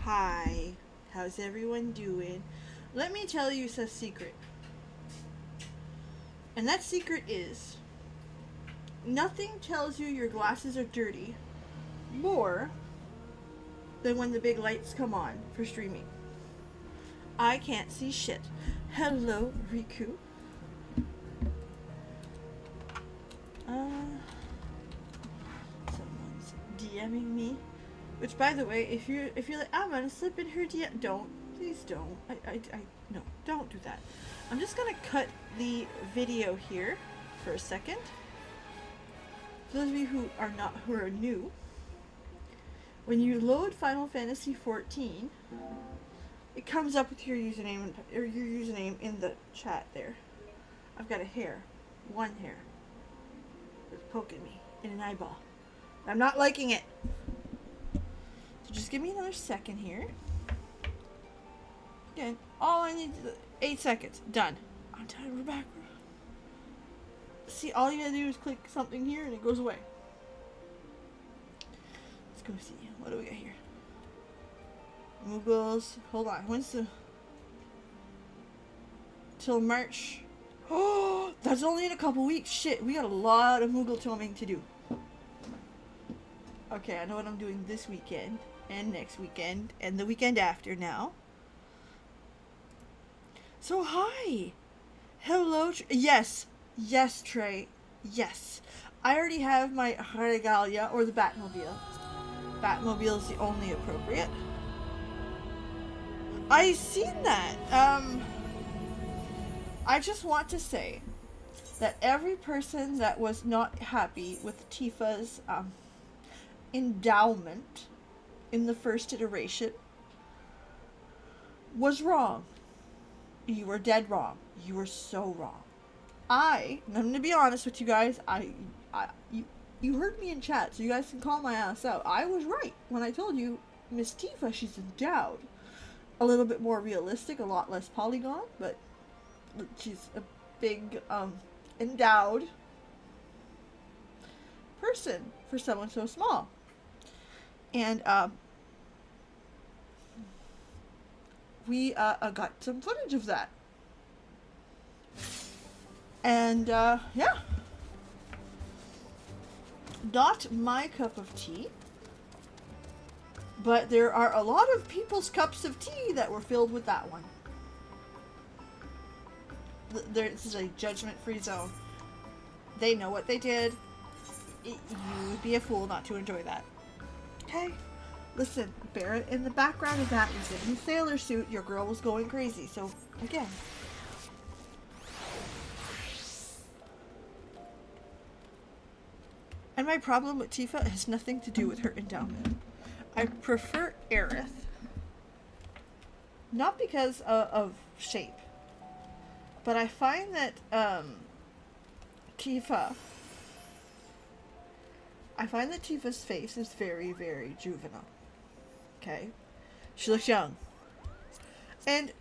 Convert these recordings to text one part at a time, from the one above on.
Hi, how's everyone doing? Let me tell you a secret. And that secret is nothing tells you your glasses are dirty more than when the big lights come on for streaming. I can't see shit. Hello, Riku. Someone's DMing me. Which, by the way, if you're like, I'm gonna slip in her DM, don't, please don't. No, don't do that. I'm just gonna cut the video here for a second. For those of you who are new, when you load Final Fantasy 14, it comes up with your username in the chat there. I've got a hair, one hair, that's poking me in an eyeball. I'm not liking it. So just give me another second here. Again, all I need is 8 seconds. Done. I'm done. We're back. See, all you gotta do is click something here and it goes away. Let's go see. What do we got here? Moogles. Hold on. When's the... Till March. Oh, that's only in a couple weeks. Shit, we got a lot of Moogle Toming to do. Okay, I know what I'm doing this weekend. And next weekend. And the weekend after now. So, hi. Hello. Yes. Yes, Trey. Yes. I already have my Regalia, or the Batmobile. Batmobile is the only appropriate. I seen that. I just want to say that every person that was not happy with Tifa's endowment in the first iteration was wrong. You were dead wrong. You were so wrong. I'm gonna be honest with you guys. You heard me in chat, so you guys can call my ass out. I was right when I told you Miss Tifa, she's endowed. A little bit more realistic, a lot less polygon, but she's a big, endowed person for someone so small. And, we, got some footage of that. And, yeah. Not my cup of tea. But there are a lot of people's cups of tea that were filled with that one. This is a judgment-free zone. They know what they did. You would be a fool not to enjoy that. Okay? Listen, Barrett, in the background of that was in a sailor suit. Your girl was going crazy. So, again. And my problem with Tifa has nothing to do with her endowment. I prefer Aerith. Not because of shape. But I find that Tifa's face is very, very juvenile. Okay? She looks young. And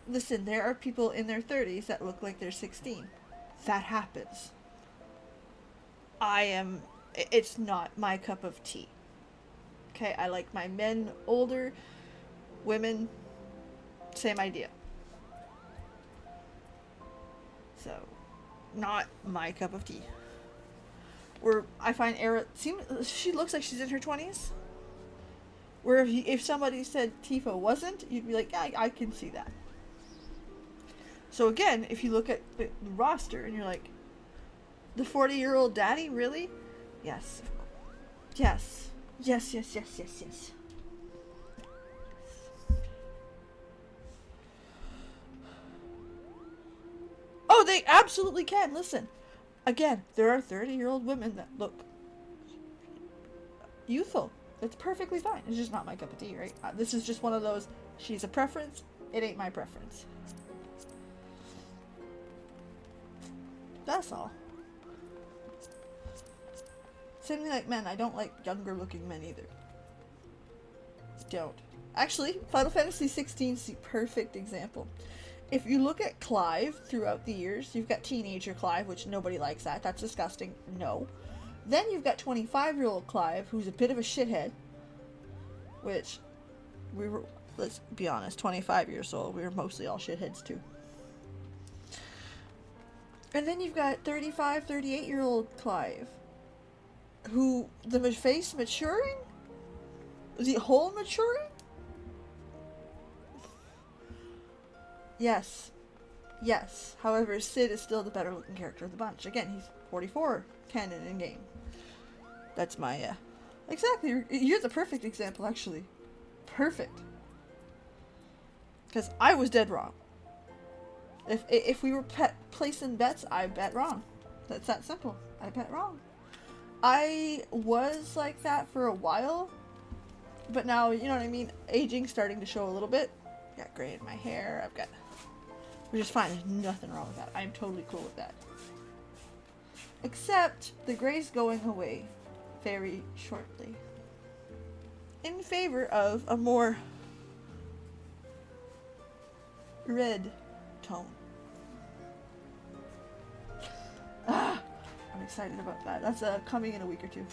listen, there are people in their 30s that look like they're 16. That happens. It's not my cup of tea. Okay, I like my men older, women, same idea. So, not my cup of tea. Where I find she looks like she's in her 20s. Where if somebody said Tifa wasn't, you'd be like, yeah, I can see that. So again, if you look at the roster and you're like, the 40-year-old daddy, really? Yes. Yes. Yes. Oh, they absolutely can. Listen. Again, there are 30-year-old women that look youthful. It's perfectly fine. It's just not my cup of tea, right? This is just one of those, she's a preference, it ain't my preference. That's all. Same thing like men. I don't like younger looking men either. Don't. Actually, Final Fantasy 16 is the perfect example. If you look at Clive throughout the years, you've got teenager Clive, which nobody likes that. That's disgusting. No. Then you've got 25-year-old Clive, who's a bit of a shithead, which let's be honest, 25 years old. We were mostly all shitheads too. And then you've got 35, 38-year-old Clive, who the face maturing? The whole maturing? Yes. Yes. However, Sid is still the better looking character of the bunch. Again, he's 44 canon in game. That's my, exactly. You're the perfect example, actually. Perfect. Because I was dead wrong. If we were placing bets, I bet wrong. That's that simple. I bet wrong. I was like that for a while, but now, you know what I mean? Aging starting to show a little bit. Got gray in my hair. I've got, which is fine. There's nothing wrong with that. I'm totally cool with that. Except the gray's going away very shortly in favor of a more red tone. I'm excited about that. That's coming in a week or two.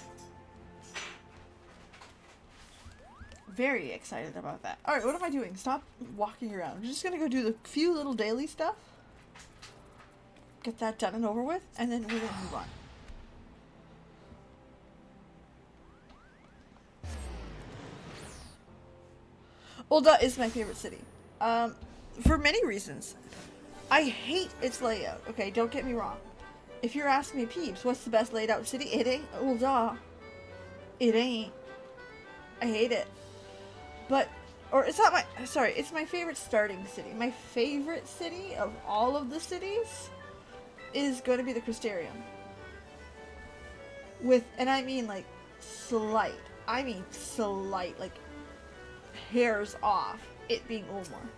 Very excited about that. Alright, what am I doing? Stop walking around. I'm just gonna go do the few little daily stuff. Get that done and over with, and then we're gonna move on. Ul'dah is my favorite city. For many reasons. I hate its layout. Okay, don't get me wrong. If you're asking me, Peeps, what's the best laid out city? It ain't Ul'dah. It ain't. I hate it. But, or it's not my, sorry, it's my favorite starting city. My favorite city of all of the cities is going to be the Crystarium. With, and I mean like slight. I mean slight, like hairs off it being Ulmor.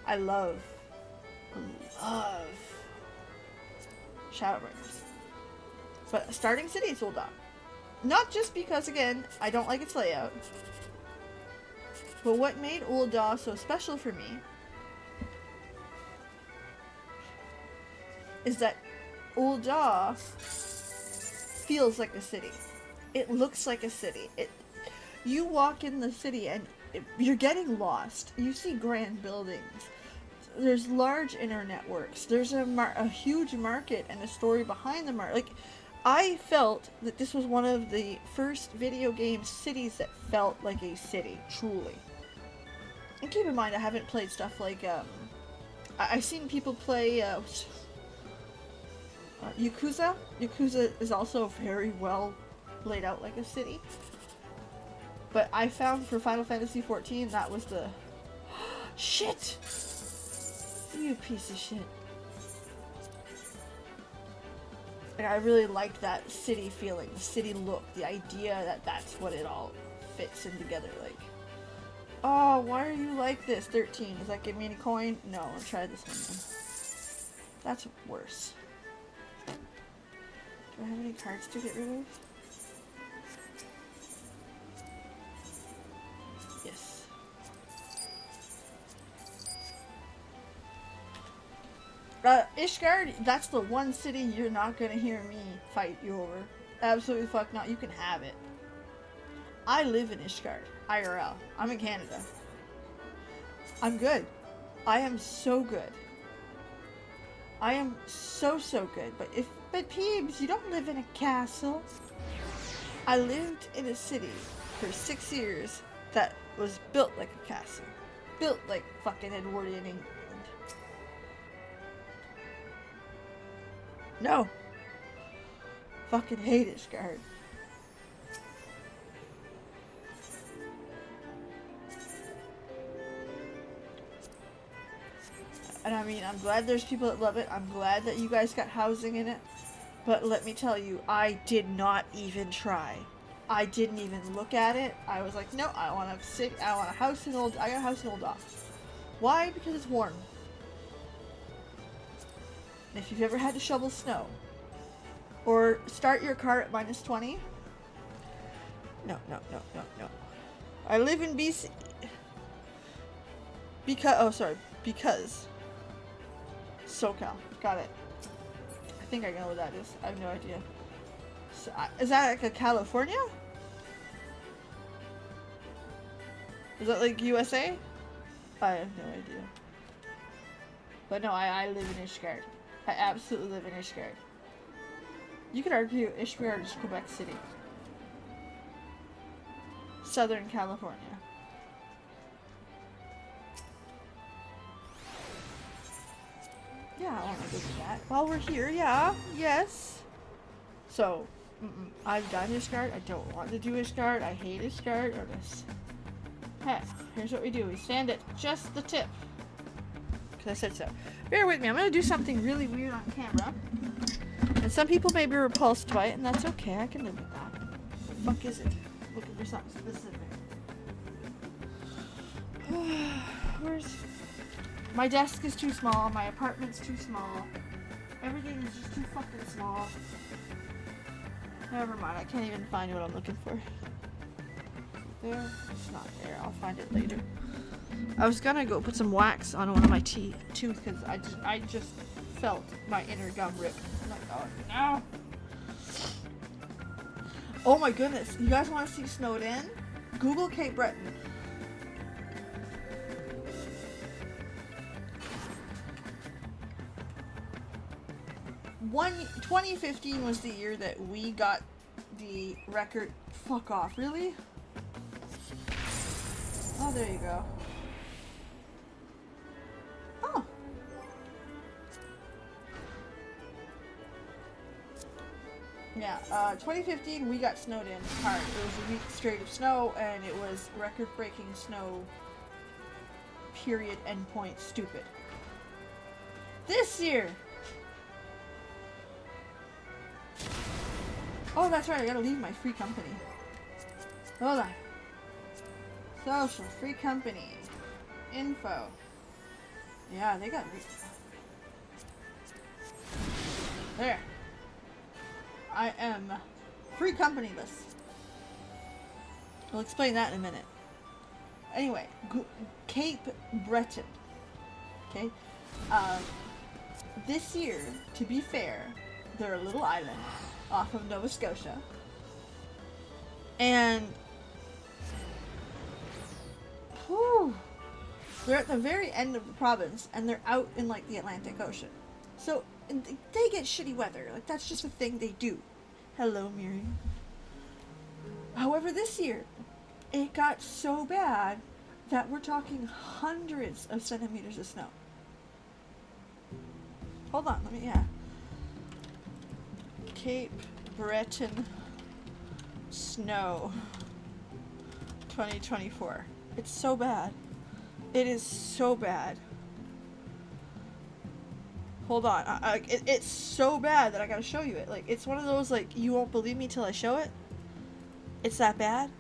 I love Shadowbringers. But starting city is Ul'dah. Not just because, again, I don't like its layout, but what made Ul'dah so special for me is that Ul'dah feels like a city. It looks like a city. You walk in the city and you're getting lost. You see grand buildings. There's large inner networks. There's a huge market and a story behind the market. Like, I felt that this was one of the first video game cities that felt like a city, truly. And keep in mind, I haven't played stuff like, I've seen people play, Yakuza. Yakuza is also very well laid out like a city. But I found for Final Fantasy XIV, that was the... Shit! You piece of shit. And I really liked that city feeling, the city look, the idea that that's what it all fits in together. Like, oh, why are you like this? 13. Does that give me any coin? No, I'll try this one then. That's worse. Do I have any cards to get rid of? Yes. Ishgard, that's the one city you're not gonna hear me fight you over. Absolutely fuck not. You can have it. I live in Ishgard. IRL. I'm in Canada. I'm good. I am so good. I am so good. But Peebs, you don't live in a castle. I lived in a city for 6 years that was built like a castle. Built like fucking Edwardian England. No. Fucking hate Ishgard. And I mean, I'm glad there's people that love it. I'm glad that you guys got housing in it. But let me tell you, I did not even try. I didn't even look at it. I was like, no, I want a house in Ul'dah. Why? Because it's warm. And if you've ever had to shovel snow, or start your car at -20, no. I live in BC. Because SoCal. Got it. I think I know what that is. I have no idea. So, is that like a California? Is that like USA? I have no idea. But no, I live in Ishgard. I absolutely live in Ishgard. You could argue Ishgard is Quebec City. Southern California. Yeah, I want to go do that. While we're here, yeah, yes. So, I've done Ishgard. I don't want to do Ishgard. I hate Ishgard. Or this. Hey, here's what we do. We stand at just the tip. Because I said so. Bear with me. I'm going to do something really weird on camera. And some people may be repulsed by it, and that's okay. I can live with that. What the fuck is it? Looking for something specific. Where's... My desk is too small. My apartment's too small. Everything is just too fucking small. Never mind. I can't even find what I'm looking for. There? It's not there. I'll find it later. I was gonna go put some wax on one of my tooth because I just felt my inner gum rip. I'm like, oh no. Oh my goodness. You guys want to see snowed in? Google Cape Breton. One 2015 was the year that we got the record. Fuck off, really? Oh, there you go. Oh. Yeah, 2015 we got snowed in hard. It was a week straight of snow, and it was record-breaking snow. Period. Endpoint. Stupid. This year. Oh, that's right. I gotta leave my free company. Hold on. Social free company info. Yeah, they got me. There. I am free company-less. I'll explain that in a minute. Anyway, Cape Breton. Okay. This year, to be fair, they're a little island off of Nova Scotia, and they're at the very end of the province, and they're out in like the Atlantic Ocean. So they get shitty weather. Like that's just a thing they do. Hello, Miriam. However, this year it got so bad that we're talking hundreds of centimeters of snow. Hold on, Cape Breton snow 2024. It's so bad. It is so bad. Hold on. It's so bad that I gotta show you it. Like, it's one of those, like, you won't believe me till I show it. It's that bad.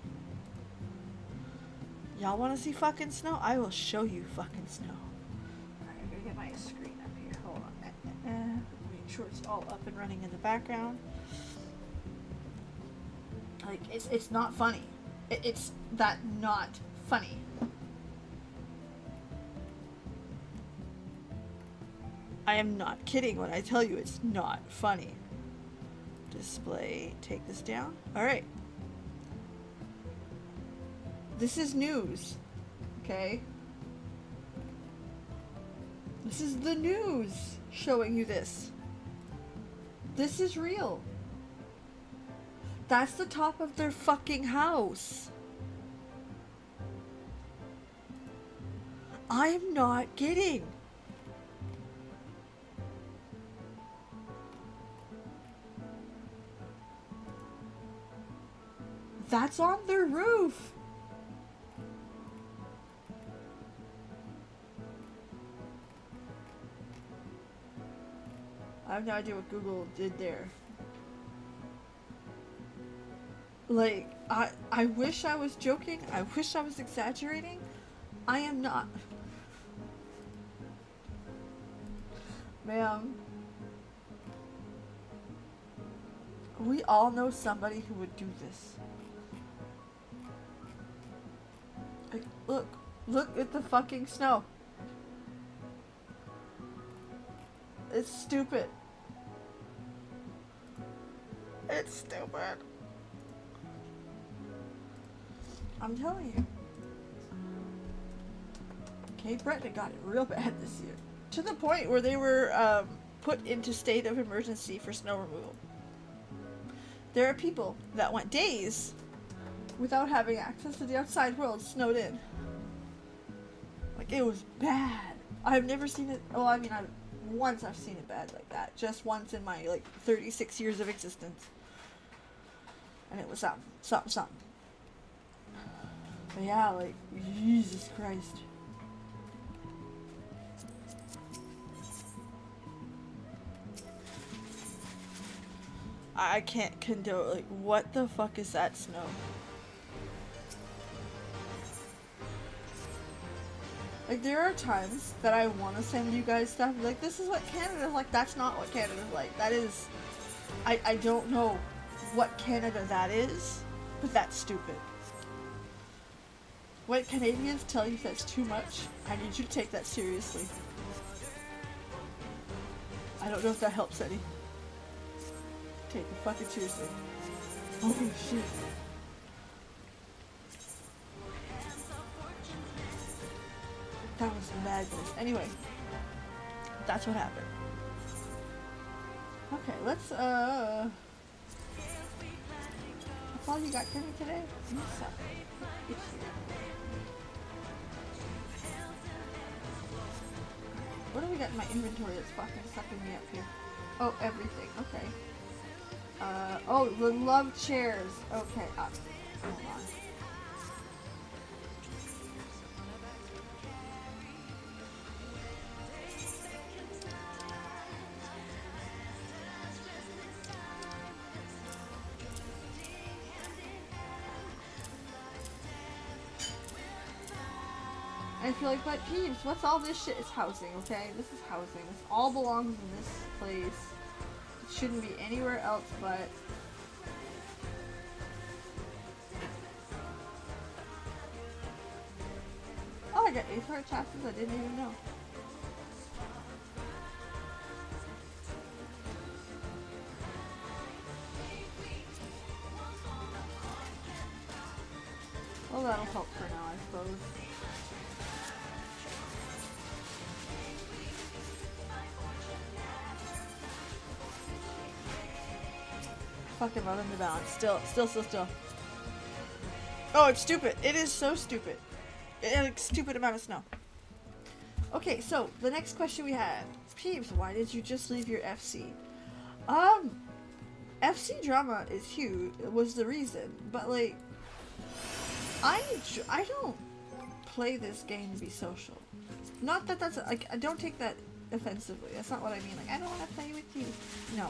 Y'all wanna see fucking snow? I will show you fucking snow. Alright, I'm gonna get my screen up here. Hold on. Make sure it's all up and running in the background. Like, it's not funny. It's that not funny. I am not kidding when I tell you it's not funny. Display, take this down. Alright. This is news. Okay? This is the news showing you this. This is real. That's the top of their fucking house. I'm not kidding. That's on their roof. I have no idea what Google did there. Like, I wish I was joking. I wish I was exaggerating. I am not. Ma'am. We all know somebody who would do this. Like, look at the fucking snow. It's stupid. It's stupid. I'm telling you. Okay, Britain got it real bad this year. To the point where they were put into state of emergency for snow removal. There are people that went days without having access to the outside world, snowed in. Like, it was bad. I've never seen it. Well, I mean, once I've seen it bad like that. Just once in my, like, 36 years of existence. And it was something. But yeah, like, Jesus Christ. I can't condone, like, what the fuck is that snow? Like, there are times that I want to send you guys stuff, like, this is what Canada's like. That's not what Canada's like. That is, I don't know what Canada that is, but that's stupid. When Canadians tell you that's too much, I need you to take that seriously. I don't know if that helps any. Take it fucking seriously. Holy shit. That was madness. Anyway, that's what happened. Okay, let's, that's all you got for me today? You suck. Get here. What do we got in my inventory that's fucking sucking me up here? Oh, everything. Okay. Oh, the love chairs. Okay, hold on. I feel like, but Peeves, what's all this shit? It's housing, okay? This is housing. This all belongs in this place. It shouldn't be anywhere else but... Oh, I got Aether chassis I didn't even know. Well, that'll help for now, I suppose. Fucking running the balance. Still. Oh, it's stupid. It is so stupid. It's a stupid amount of snow. Okay, so the next question we had. Peeves, why did you just leave your FC? FC drama is huge. It was the reason. But, like, I don't play this game to be social. Not that that's, like, I don't take that offensively. That's not what I mean. Like, I don't want to play with you. No.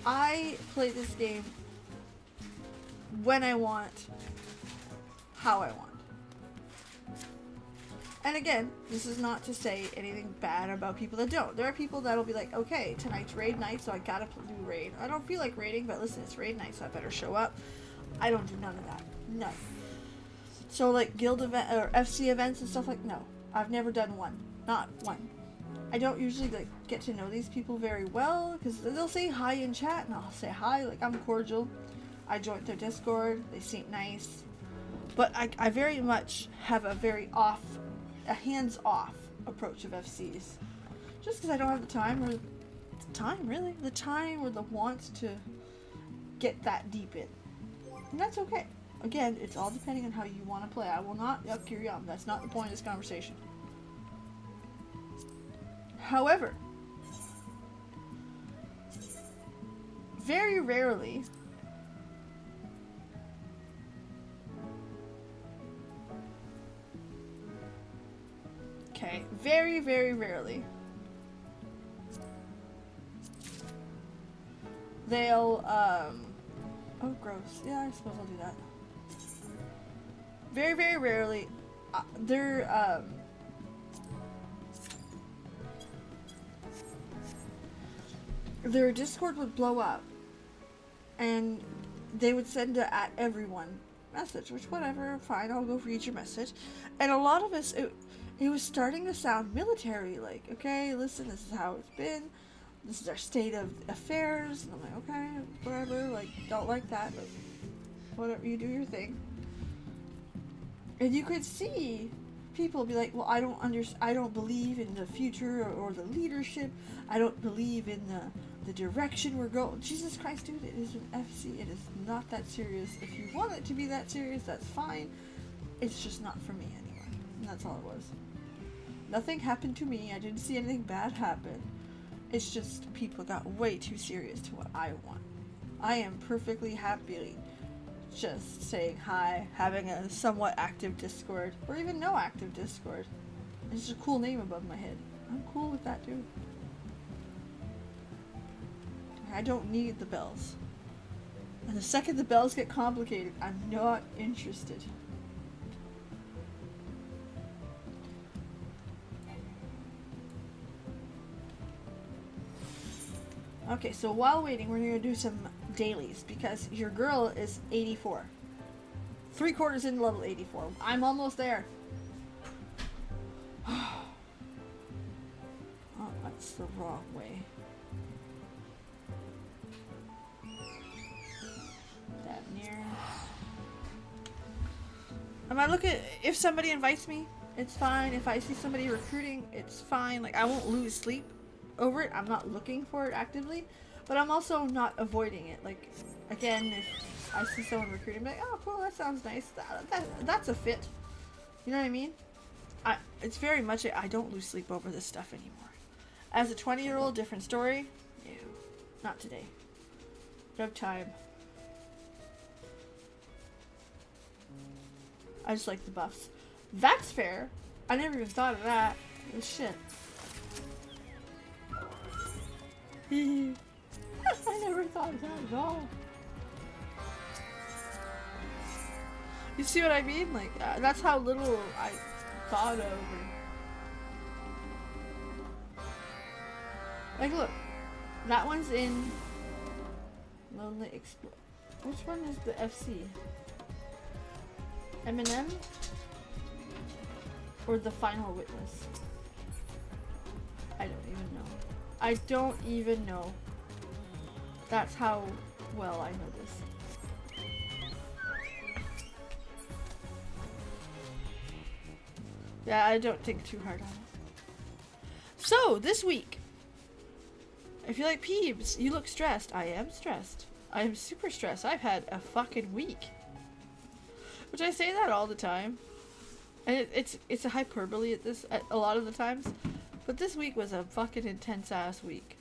I play this game when I want, how I want. And again, this is not to say anything bad about people that don't. There are people that'll be like, okay, tonight's raid night, so I gotta do raid. I don't feel like raiding, but listen, it's raid night, so I better show up. I don't do none of that. None. So like guild event or FC events and stuff like, no. I've never done one. Not one. I don't usually like get to know these people very well because they'll say hi in chat and I'll say hi, like I'm cordial. I joined their Discord, they seem nice. But I very much have a hands-off approach of FCs. Just because I don't have the time or the time or the want to get that deep in. And that's okay. Again, it's all depending on how you want to play. I will not yuck your yum. That's not the point of this conversation. However, very rarely very, very rarely they'll, oh gross, yeah, I suppose I'll do that. Very, very rarely, their Discord would blow up, and they would send a at everyone message, which whatever, fine, I'll go read your message. And a lot of us, it was starting to sound military, like, okay, listen, this is how it's been, this is our state of affairs, and I'm like, okay, whatever, like, don't like that, but whatever, you do your thing. And you could see people will be like, well, I don't believe in the future or the leadership. I don't believe in the direction we're going. Jesus Christ, dude, it is an FC. It is not that serious. If you want it to be that serious, that's fine. It's just not for me anymore. And that's all it was. Nothing happened to me. I didn't see anything bad happen. It's just people got way too serious to what I want. I am perfectly happy just saying hi, having a somewhat active Discord, or even no active Discord. It's just a cool name above my head. I'm cool with that, dude. I don't need the bells. And the second the bells get complicated, I'm not interested. Okay, so while waiting, we're gonna do some dailies because your girl is 84. 3/4 in level 84. I'm almost there. Oh, that's the wrong way. That near. I might look at if somebody invites me, it's fine. If I see somebody recruiting, it's fine. Like, I won't lose sleep over it. I'm not looking for it actively, but I'm also not avoiding it. Like, again, if I see someone recruiting, I'm like, oh cool, that sounds nice, that's a fit, you know what I mean? It's very much I don't lose sleep over this stuff anymore. As a 20-year-old, different story. No, not today. No time. I just like the buffs. That's fair. I never even thought of that. Oh, shit. I never thought of that at all. You see what I mean? Like, that's how little I thought of. Like, look. That one's in Lonely Explore. Which one is the FC? Eminem? Or The Final Witness? I don't even know. I don't even know. That's how well I know this. Yeah, I don't think too hard on it. So, this week. I feel like Peebs, you look stressed. I am stressed. I am super stressed. I've had a fucking week. Which I say that all the time. And it's a hyperbole at a lot of the times. But this week was a fucking intense ass week.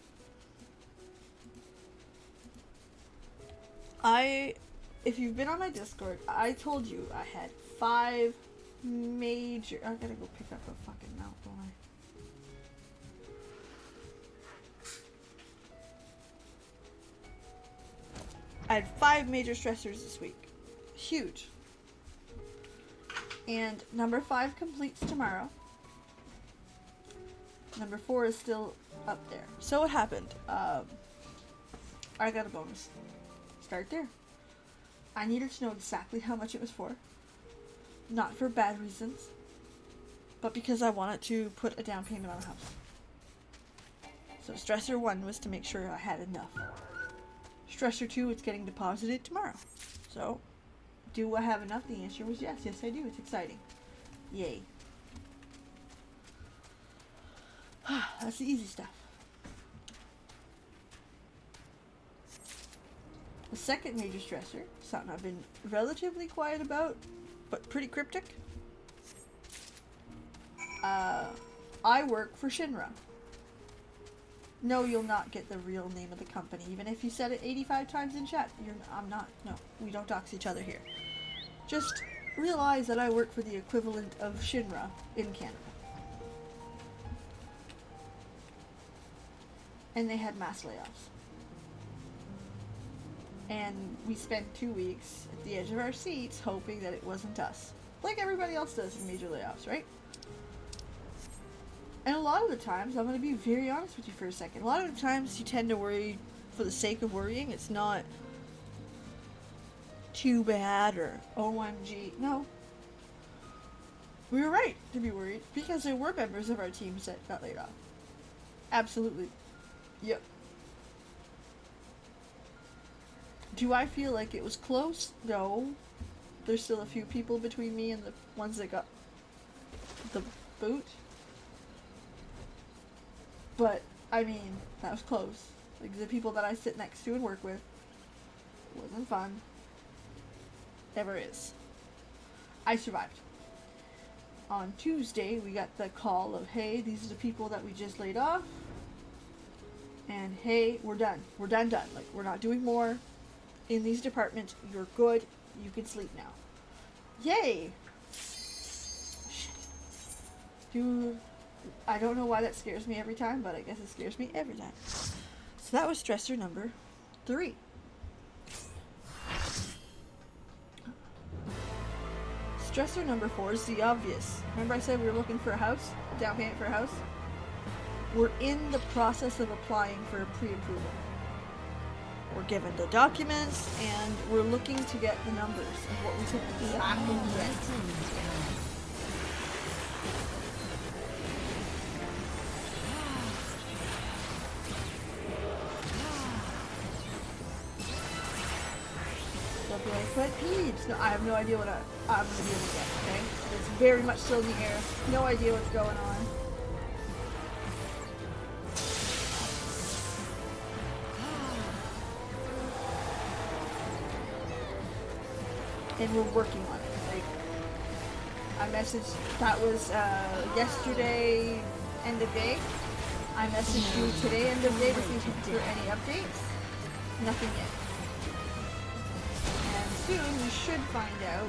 If you've been on my Discord, I told you I had 5 major... I gotta go pick up a fucking mount, don't I? I had 5 major stressors this week. Huge. And number 5 completes tomorrow. Number 4 is still up there. So what happened? I got a bonus. Start there. I needed to know exactly how much it was for. Not for bad reasons, but because I wanted to put a down payment on a house. So stressor 1 was to make sure I had enough. Stressor 2, it's getting deposited tomorrow. So, do I have enough? The answer was yes. Yes, I do. It's exciting. Yay. That's the easy stuff. The second major stressor, something I've been relatively quiet about, but pretty cryptic. I work for Shinra. No, you'll not get the real name of the company, even if you said it 85 times in chat. I'm not. No, we don't dox each other here. Just realize that I work for the equivalent of Shinra in Canada. And they had mass layoffs. And we spent 2 weeks at the edge of our seats hoping that it wasn't us. Like everybody else does in major layoffs, right? And a lot of the times, I'm going to be very honest with you for a second, a lot of the times you tend to worry for the sake of worrying. It's not too bad or OMG. No. We were right to be worried because there were members of our teams that got laid off. Absolutely. Yep. Do I feel like it was close? No. There's still a few people between me and the ones that got the boot. But, I mean, that was close. Like, the people that I sit next to and work with, wasn't fun. Never is. I survived. On Tuesday, we got the call of, hey, these are the people that we just laid off. And, hey, we're done. We're done. Like, we're not doing more in these departments. You're good. You can sleep now. Yay! Shit. Dude, I don't know why that scares me every time, but I guess it scares me every time. So that was stressor number 3. Stressor number 4 is the obvious. Remember I said we were looking for a house? Down payment for a house? We're in the process of applying for a pre-approval. We're given the documents, and we're looking to get the numbers of what we can exactly get. Don't be like, but peeps! No, I have no idea what I'm going to be able to get, okay? It's very much still in the air. No idea what's going on. And we're working on it. Like, I messaged, that was yesterday, end of day. I messaged you today, end of day, to see if there are any updates. Nothing yet. And soon we should find out.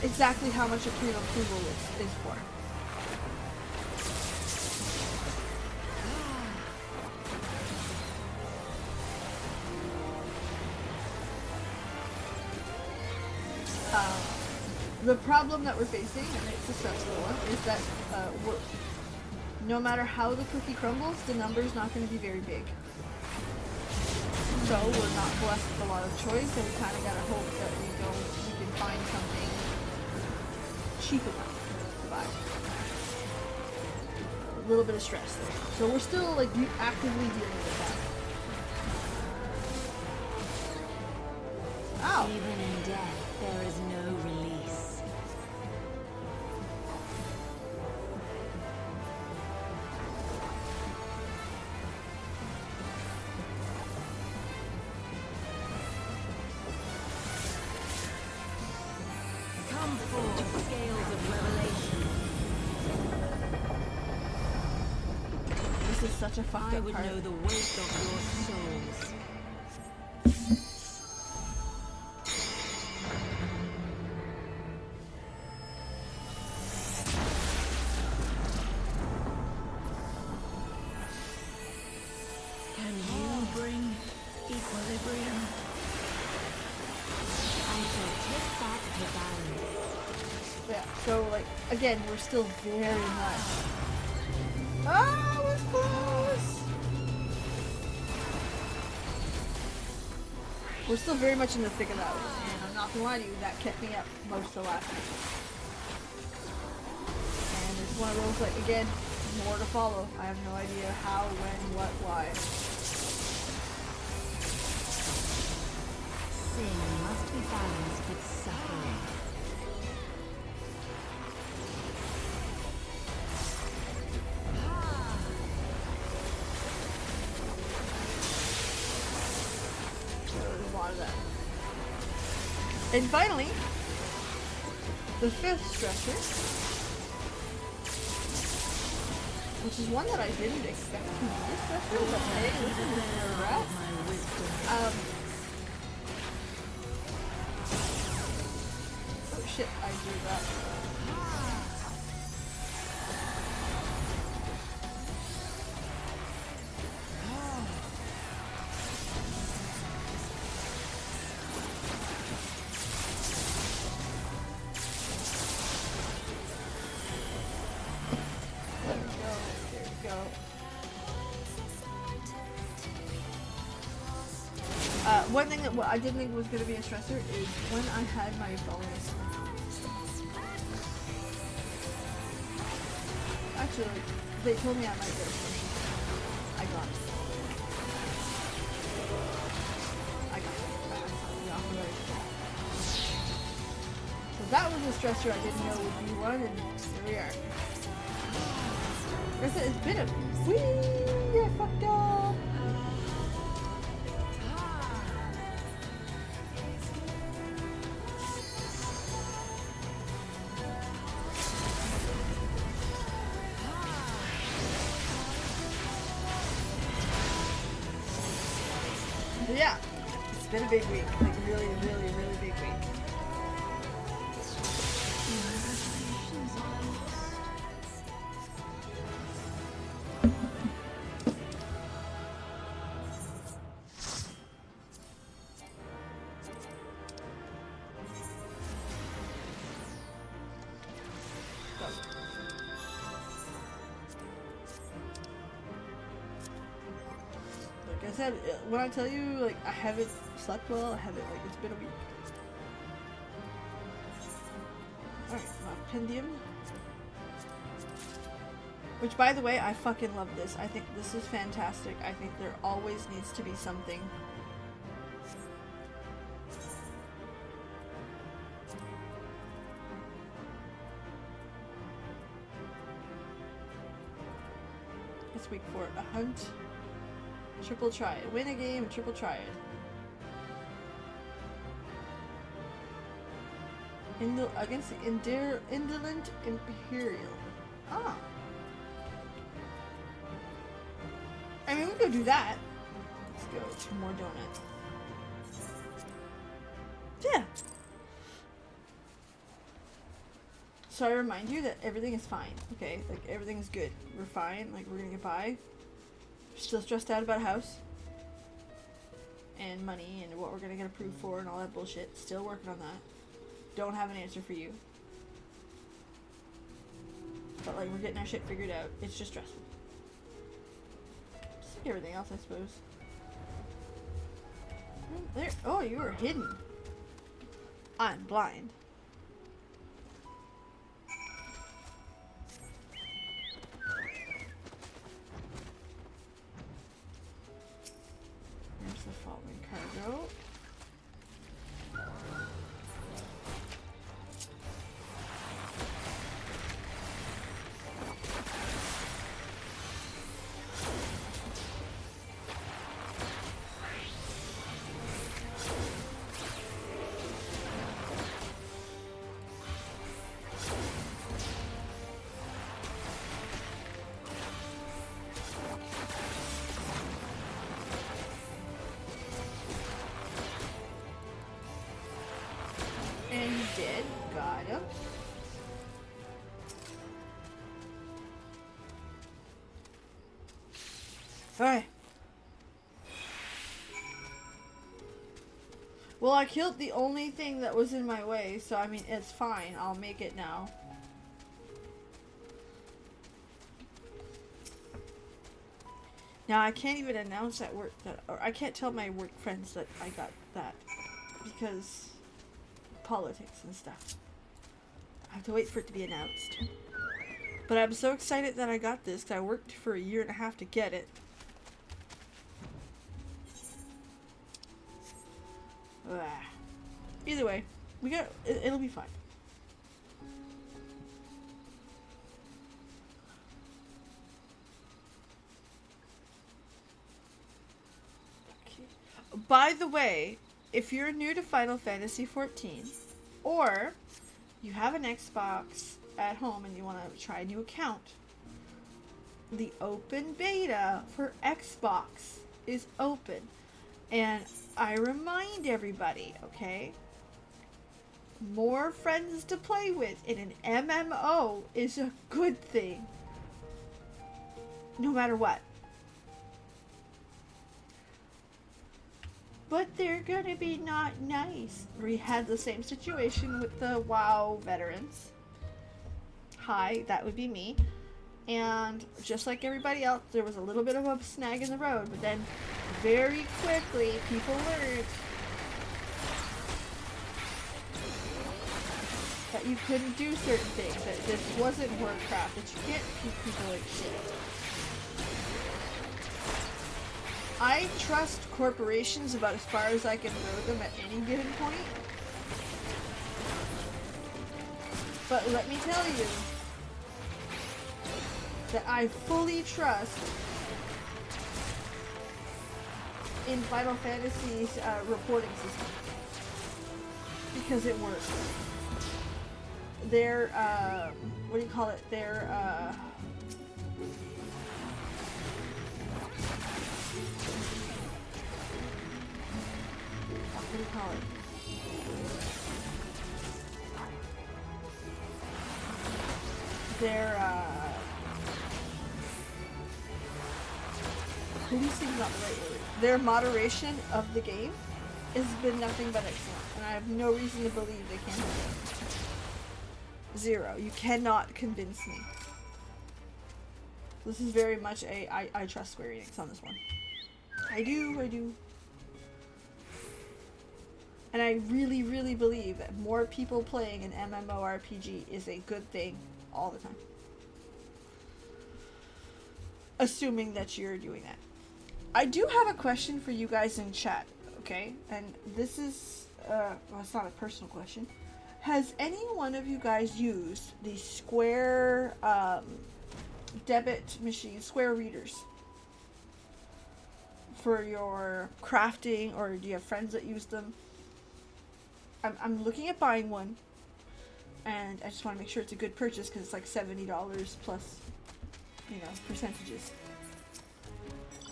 Exactly how much a pre-approval is for. The problem that we're facing, and it's a stressful one, is that no matter how the cookie crumbles, the number's not going to be very big. So we're not blessed with a lot of choice, and we kind of got to hope that we can find something cheap enough to buy. A little bit of stress there. So we're still like actively dealing with that. Ow! Even in death, there is no release. Come forth, scales of revelation. This is such a fucked I up would part. know the weight of your souls. Can you bring equilibrium? I shall take back to balance. Yeah, so like again, we're still very much. Ah, it was close. We're still very much in the thick of that one, and I'm not gonna lie to you, that kept me up most of last night. And it's one of those like again, more to follow. I have no idea how, when, what, why. Sin must be balanced with suffering. There's a lot of that. And finally, the 5th stressor, which is one that I didn't expect to be a stressor, but hey, this is a rest. My wisdom. Oh shit, I drew that. There we go. One thing that I didn't think was going to be a stressor is when I had my bonus. actually, they told me I might get a promotion. I got it. I got it. The offer letter. So that was a stressor I didn't know would be one, and here we are. Like I said, it's been a wee. I fucked up. Yeah, it's been a big week. Like really, really, really big week. Like I said, when I tell you, like, I haven't slept well, I haven't, like, it's been a week. Alright, Pendium. Which, by the way, I fucking love this. I think this is fantastic. I think there always needs to be something. It's week 4. A hunt. Triple try it. Win a game, triple try it. Against the Indolent Imperial. Ah. I mean, we could do that. Let's go to more donuts. Yeah. So I remind you that everything is fine, okay? Like, everything is good. We're fine. Like, we're gonna get by. Still stressed out about a house. And money and what we're gonna get approved for and all that bullshit. Still working on that. Don't have an answer for you. But, like, we're getting our shit figured out. It's just stressful. Just like everything else, I suppose. There. Oh, you were hidden. I'm blind. Here's the following cargo. And you did. Got him. Alright. Well, I killed the only thing that was in my way, so I mean, it's fine. I'll make it now. Now, I can't even announce at work that, or I can't tell my work friends that I got that, because politics and stuff. I have to wait for it to be announced. But I'm so excited that I got this, because I worked for a year and a half to get it. Ugh. Either way, it'll be fine. Okay. By the way, if you're new to Final Fantasy XIV, or you have an Xbox at home and you want to try a new account, the open beta for Xbox is open. And I remind everybody, okay? More friends to play with in an MMO is a good thing. No matter what. But they're gonna be not nice. We had the same situation with the WoW veterans. Hi, that would be me. And just like everybody else, there was a little bit of a snag in the road, but then very quickly people learned. that you couldn't do certain things, that this wasn't Warcraft, that you can't treat people like shit. I trust corporations about as far as I can throw them at any given point. But let me tell you that I fully trust in Final Fantasy's reporting system. Because it works. Their, what do you call it? Their, what do you call it? Their, policing is not the right word. Their moderation of the game has been nothing but excellent, and I have no reason to believe they can't do it. Zero. You cannot convince me. This is very much a I trust Square Enix on this one. I do. And I really, really believe that more people playing an MMORPG is a good thing all the time. Assuming that you're doing that. I do have a question for you guys in chat, okay? And this is, well, it's not a personal question. Has any one of you guys used the Square debit machine, Square readers, for your crafting, or do you have friends that use them? I'm looking at buying one, and I just want to make sure it's a good purchase because it's like $70 plus, you know, percentages.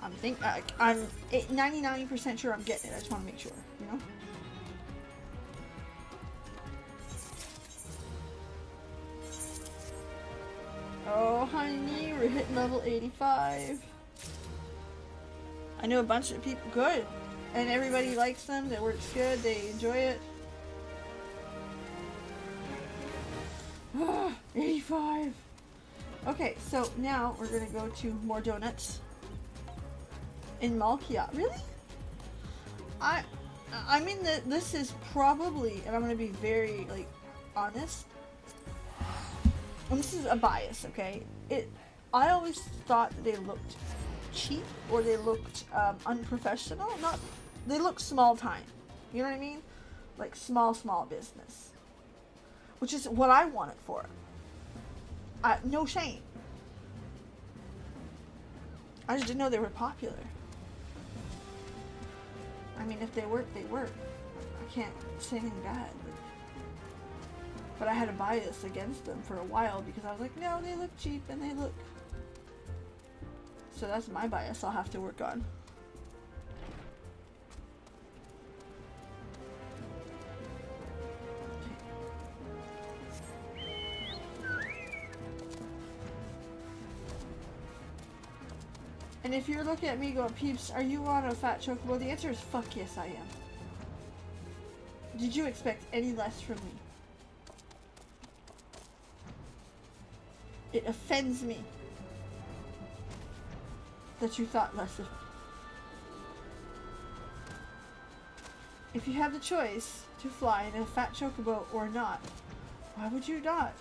I'm 99% sure I'm getting it. I just want to make sure, you know. Oh, honey, we're hitting level 85. I know a bunch of people. Good. And everybody likes them. It works good. They enjoy it. 85. Okay, so now we're gonna go to more donuts in Malkia. Really? I mean that this is probably, and I'm gonna be very like honest. And this is a bias, okay? I always thought that they looked cheap or they looked unprofessional. They look small time. You know what I mean? Like small business. Which is what I want it for. No shame. I just didn't know they were popular. I mean, if they work, they work. I can't say anything bad. But I had a bias against them for a while because I was like, no, they look cheap and they look... So that's my bias I'll have to work on. And if you're looking at me going, Peeps, are you on a fat chocobo? The answer is fuck yes, I am. Did you expect any less from me? It offends me that you thought less of me. If you have the choice to fly in a fat chocobo or not, why would you not?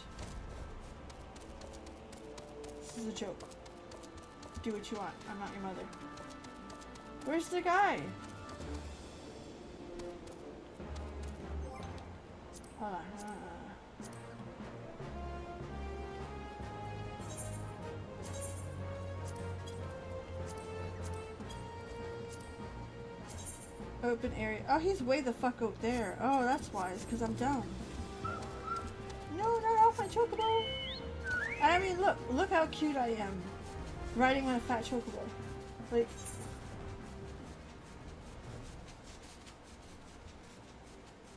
This is a joke. Do what you want. I'm not your mother. Where's the guy? Hold on. Open area. Oh, he's way the fuck out there. Oh, that's why. It's because I'm dumb. No, not off my chocobo. And I mean, look how cute I am. Riding on a fat chocobo. Like...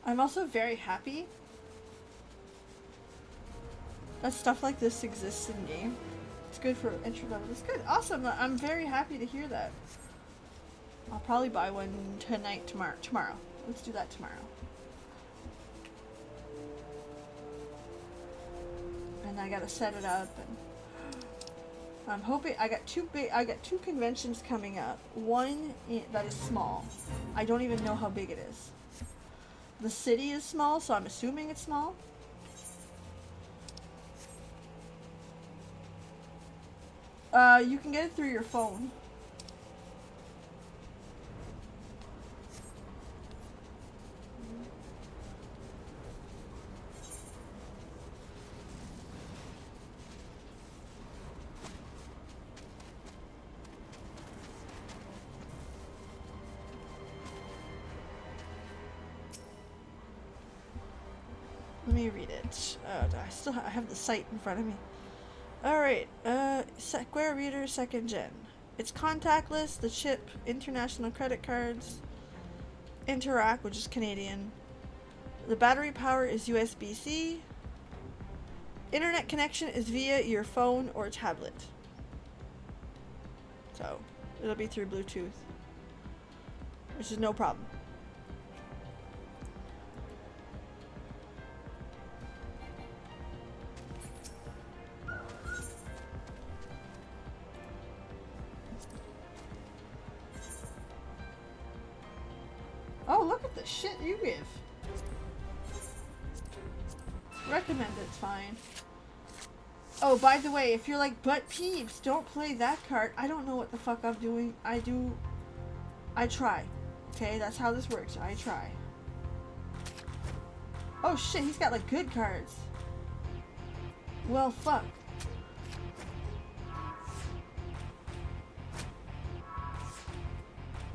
I'm also very happy that stuff like this exists in game. It's good for entry level. It's good. Awesome. I'm very happy to hear that. I'll probably buy one tonight, tomorrow. Let's do that tomorrow. And I gotta set it up, and I'm hoping I got two conventions coming up. One that is small. I don't even know how big it is. The city is small, so I'm assuming it's small. You can get it through your phone. Let me read it. I have the site in front of me. Alright, Square Reader 2nd Gen. It's contactless, the chip, international credit cards, Interac, which is Canadian. The battery power is USB-C. Internet connection is via your phone or tablet. So, it'll be through Bluetooth, which is no problem. Oh, look at the shit you give. Recommend it's fine. Oh, by the way, if you're like, but peeps, don't play that card. I don't know what the fuck I'm doing. I try. Okay, that's how this works. I try. Oh shit, he's got like good cards. Well, fuck.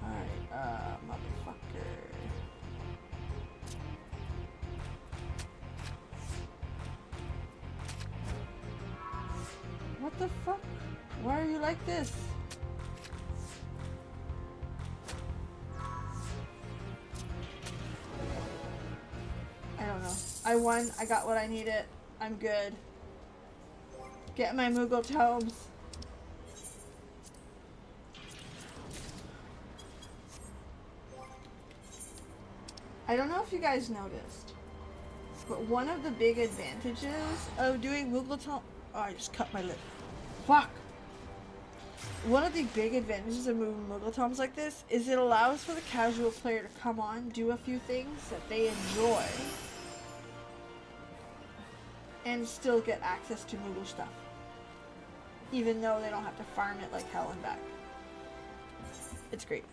Alright, motherfucker. What the fuck? Why are you like this? I don't know. I won. I got what I needed. I'm good. Get my Moogle tomes. I don't know if you guys noticed, but one of the big advantages of doing Moogle Tom— oh, I just cut my lip. Fuck! One of the big advantages of moving Moogle Toms like this is it allows for the casual player to come on, do a few things that they enjoy, and still get access to Moogle stuff. Even though they don't have to farm it like hell and back. It's great.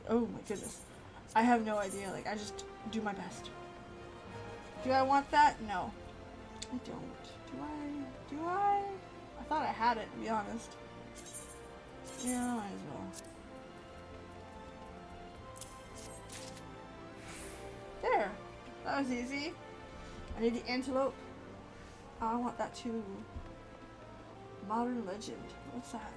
Oh my goodness. I have no idea, like, I just do my best. Do I want that? No. I don't. Do I? I thought I had it, to be honest. Yeah, might as well. There. That was easy. I need the antelope. Oh, I want that too. Modern Legend. What's that?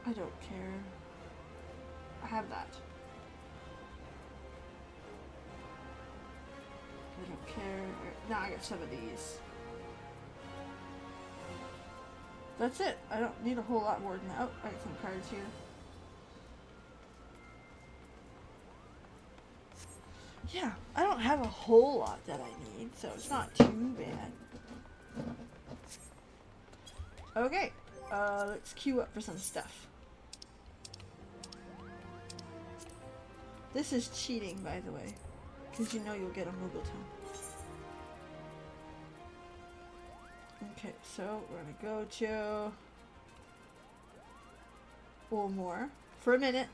I don't care. I have that. I don't care. Now I got some of these. That's it. I don't need a whole lot more than that. Oh, I got some cards here. Yeah, I don't have a whole lot that I need, so it's not too bad. Okay, let's queue up for some stuff. This is cheating, by the way, because you know you'll get a Moogle Tome. Okay, so we're gonna go to Ulmore for a minute.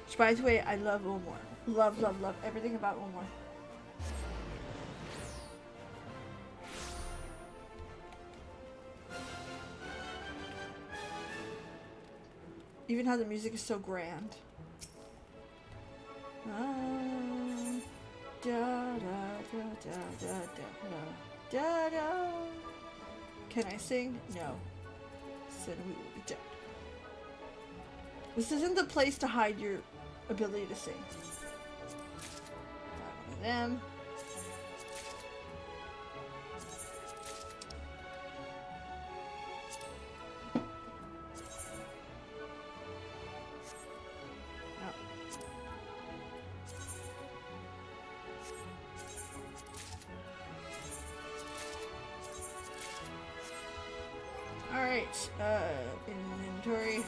Which, by the way, I love Ulmore. Love, love, love everything about Ulmore. Even how the music is so grand. Da, da, da, da, da, da, da, da. Can I sing? No. Then we will be dead. This isn't the place to hide your ability to sing. Buy one of them. Alright, inventory.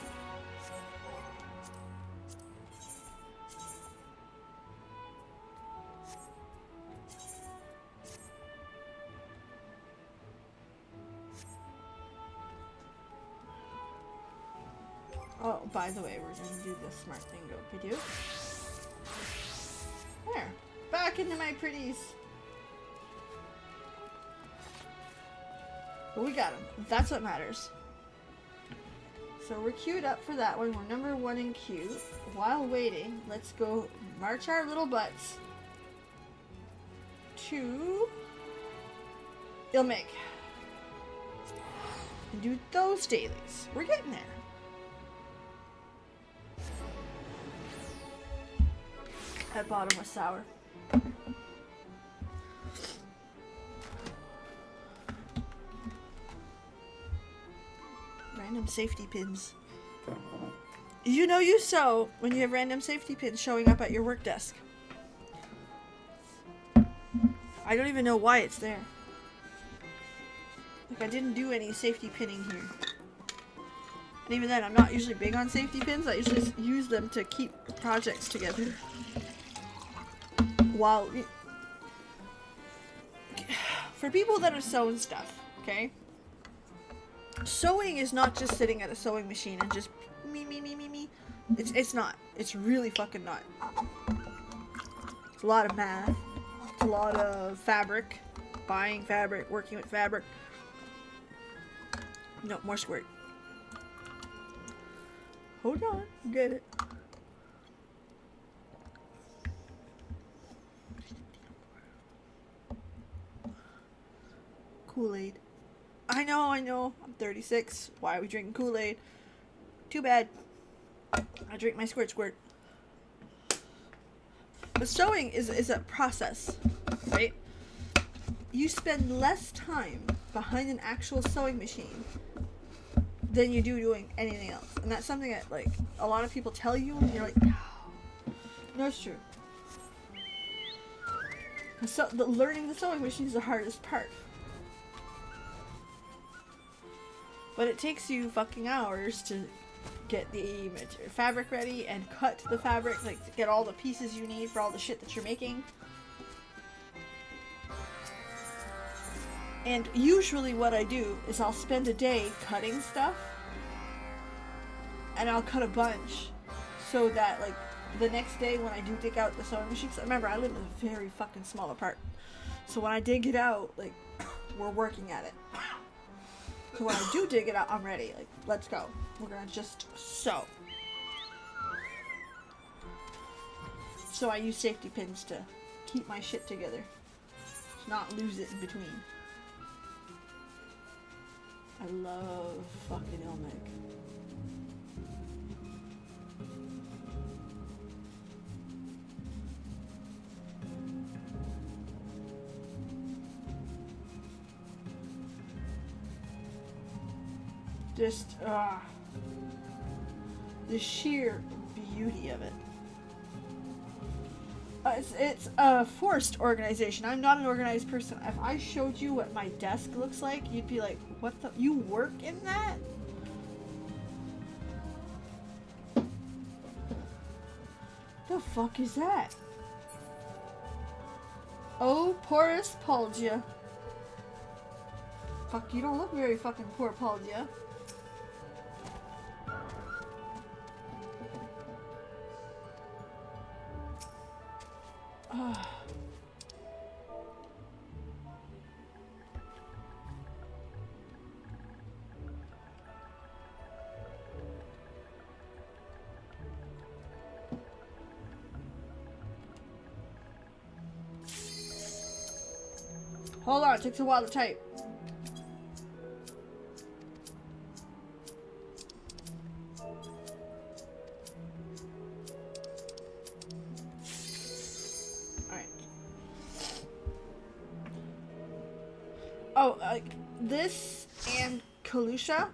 Oh, by the way, we're gonna do the smart thing. Go video. There. Back into my pretties. But we got them. That's what matters. So we're queued up for that one. We're number 1 in queue. While waiting, let's go march our little butts to Ilmig. And do those dailies. We're getting there. That bottom was sour. Random safety pins. You know you sew when you have random safety pins showing up at your work desk. I don't even know why it's there. Like, I didn't do any safety pinning here. And even then, I'm not usually big on safety pins. I usually use them to keep projects together. While... For people that are sewing stuff, okay? Sewing is not just sitting at a sewing machine and just me. It's not. It's really fucking not. It's a lot of math. It's a lot of fabric. Buying fabric, working with fabric. No, more squirt. Hold on, get it. Kool-Aid. I know. I'm 36. Why are we drinking Kool-Aid? Too bad. I drink my squirt. But sewing is a process, right? You spend less time behind an actual sewing machine than you do doing anything else. And that's something that, like, a lot of people tell you, and you're like, no, it's true. So, learning the sewing machine is the hardest part. But it takes you fucking hours to get the fabric ready and cut the fabric, like, to get all the pieces you need for all the shit that you're making. And usually what I do is I'll spend a day cutting stuff, and I'll cut a bunch so that, like, the next day when I do dig out the sewing machine, 'cause remember, I live in a very fucking small apartment, so when I dig it out, like, we're working at it. So when I do dig it out, I'm ready. Like, let's go. We're gonna just sew. So I use safety pins to keep my shit together, to not lose it in between. I love fucking Ilmig. Just, the sheer beauty of it. It's a forced organization. I'm not an organized person. If I showed you what my desk looks like, you'd be like, what the? You work in that? The fuck is that? Oh, porous Paldea. Fuck, you don't look very fucking poor, Paldea. Hold on, it takes a while to type. Alright. Oh, this and Kalusha.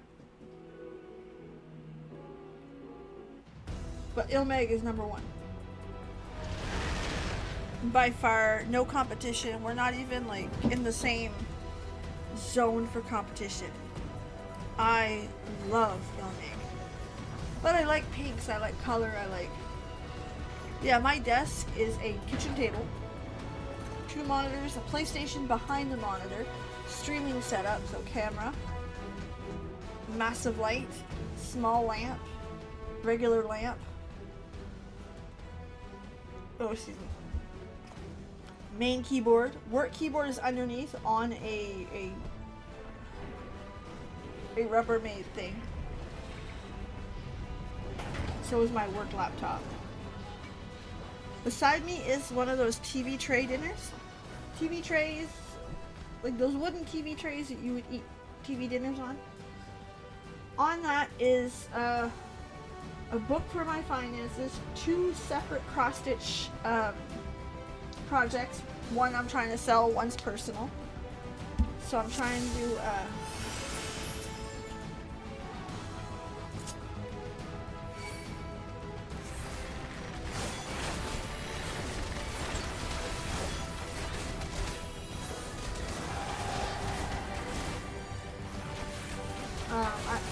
But Ilmig is number 1. By far, no competition. We're not even, like, in the same zone for competition. I love Ilmig. But I like pinks, I like color, I like... Yeah, my desk is a kitchen table, 2 monitors, a PlayStation behind the monitor, streaming setup, so camera, massive light, small lamp, regular lamp. Oh, excuse me. Main keyboard. Work keyboard is underneath on a Rubbermaid thing. So is my work laptop. Beside me is one of those TV tray dinners. TV trays, like those wooden TV trays that you would eat TV dinners on. On that is a book for my finances, 2 separate cross-stitch projects. One I'm trying to sell, one's personal. So I'm trying to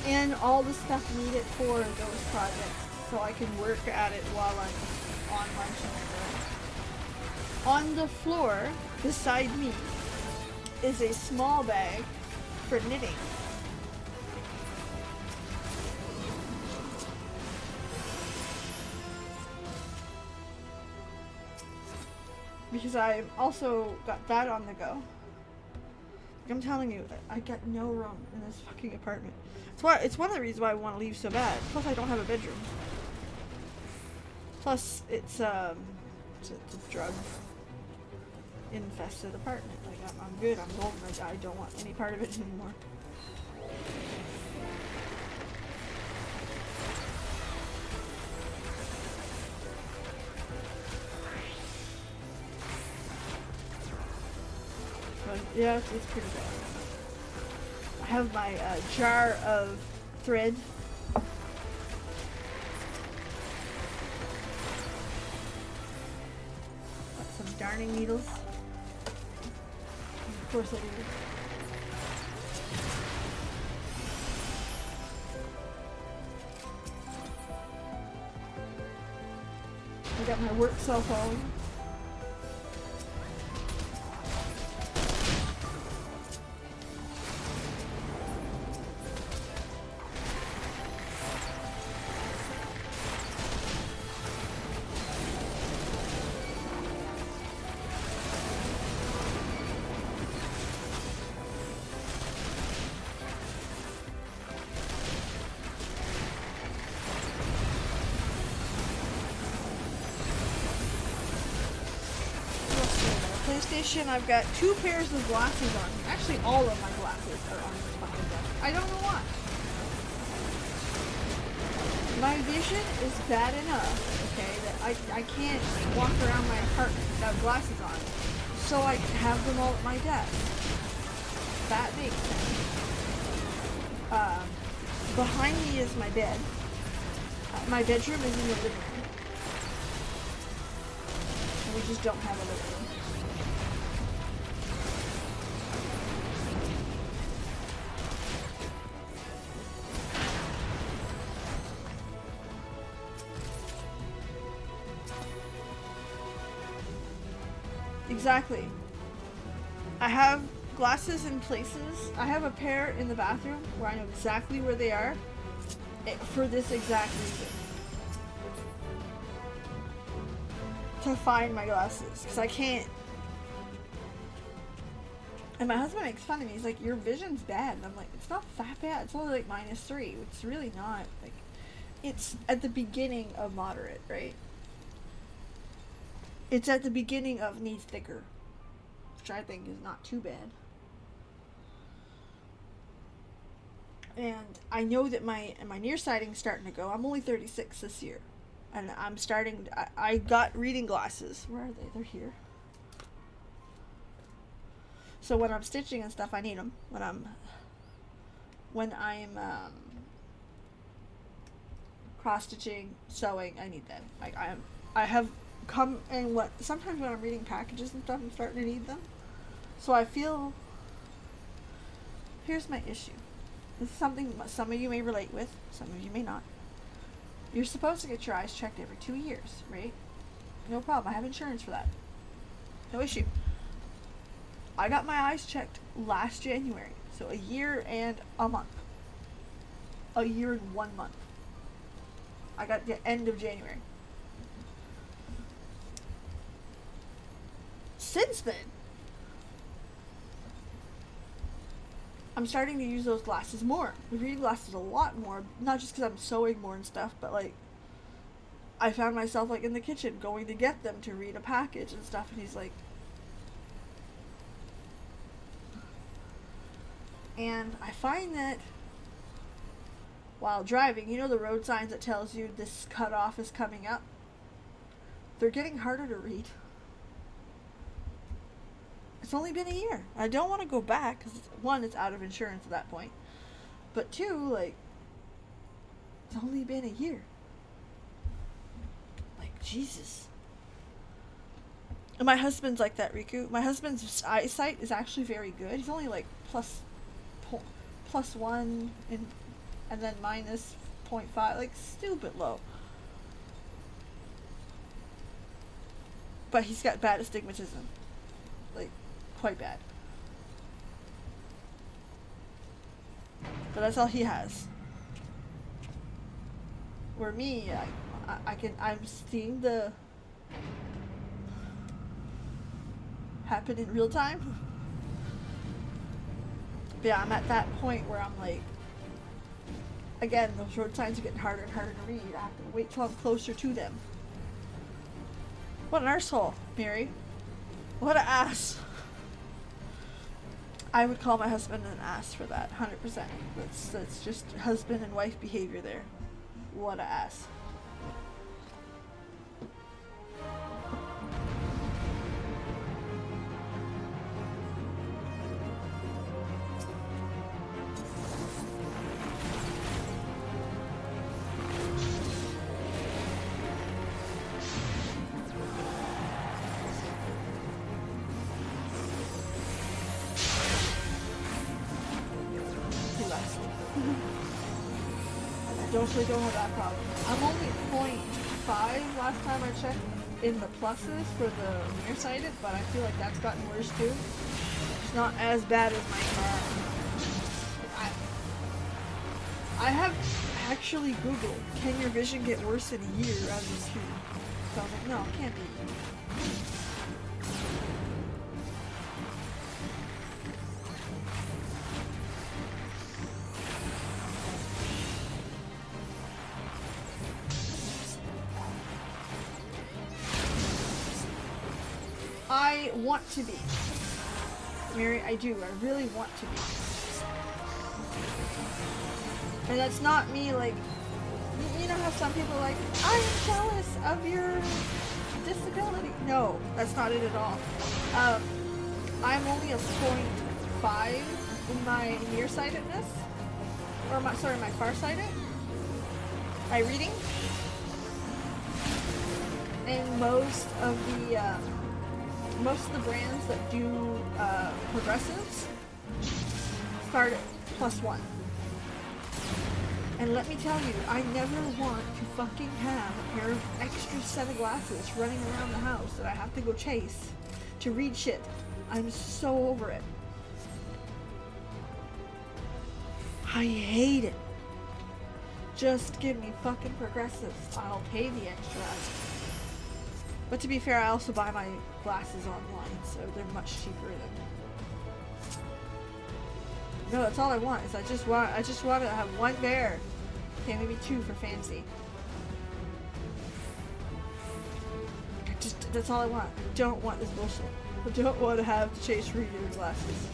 and all the stuff needed for those projects, so I can work at it while I'm on lunch and stuff. On the floor beside me is a small bag for knitting. Because I also got that on the go. I'm telling you, I got no room in this fucking apartment. It's one of the reasons why I want to leave so bad. Plus, I don't have a bedroom. Plus, it's a drug infested apartment. Like, I'm good. I'm golden. I don't want any part of it anymore. But yeah, it's pretty bad. I have my jar of thread. Got some darning needles. Of course I do. I got my work cell phone. PlayStation, I've got 2 pairs of glasses on. Actually, all of my glasses are on this fucking desk. I don't know why. My vision is bad enough, okay, that I can't walk around my apartment without glasses on. So I have them all at my desk. That makes sense. Behind me is my bed. My bedroom is in the living room. And we just don't have a living room. Exactly. I have glasses in places. I have a pair in the bathroom where I know exactly where they are for this exact reason. To find my glasses. Because I can't. And my husband makes fun of me. He's like, your vision's bad. And I'm like, it's not that bad. It's only like -3. It's really not. Like, it's at the beginning of moderate, right? It's at the beginning of needs thicker, which I think is not too bad. And I know that my nearsighting's starting to go. I'm only 36 this year, and I'm starting. I got reading glasses. Where are they? They're here. So when I'm stitching and stuff, I need them. When I'm cross stitching, sewing, I need them. Like I have come and sometimes when I'm reading packages and stuff, I'm starting to need them. So I feel. Here's my issue. This is something some of you may relate with, some of you may not. You're supposed to get your eyes checked every 2 years, right? No problem. I have insurance for that. No issue. I got my eyes checked last January, so a year and a month. A year and 1 month. I got the end of January. Since then, I'm starting to use those glasses more. The reading glasses a lot more, not just because I'm sewing more and stuff, but like I found myself like in the kitchen going to get them to read a package and stuff, and he's like, and I find that while driving, you know the road signs that tells you this cutoff is coming up? They're getting harder to read. It's only been a year. I don't want to go back because, one, it's out of insurance at that point. But two, like, it's only been a year. Like, Jesus. And my husband's like that, Riku. My husband's eyesight is actually very good. He's only like plus 1 and then minus 0.5. Like, still a bit low. But he's got bad astigmatism. Like, quite bad. But that's all he has. Where me, I'm seeing the happen in real time. But yeah, I'm at that point where I'm like, again, those road signs are getting harder and harder to read. I have to wait till I'm closer to them. What an arsehole, Mary. What an ass. I would call my husband an ass for that, 100%. That's just husband and wife behavior there. What an ass. Don't have that problem. I'm only 0.5 last time I checked in the pluses for the nearsighted, but I feel like that's gotten worse too. It's not as bad as my car. I have actually Googled, can your vision get worse in a year rather than 2? So I was like, no, it can't be. I want to be. Mary, I do. I really want to be. And that's not me like, you know how some people are like, I am jealous of your disability. No, that's not it at all. I'm only a 0.5 in my nearsightedness. Or my farsighted. My reading. And most of the brands that do progressives start at +1. And let me tell you, I never want to fucking have a pair of extra set of glasses running around the house that I have to go chase to read shit. I'm so over it. I hate it. Just give me fucking progressives. I'll pay the extra. But to be fair, I also buy my glasses online, so they're much cheaper than. No, that's all I want. Is I just want to have one pair. Okay, maybe 2 for fancy. That's all I want. I don't want this bullshit. I don't want to have to chase reader glasses.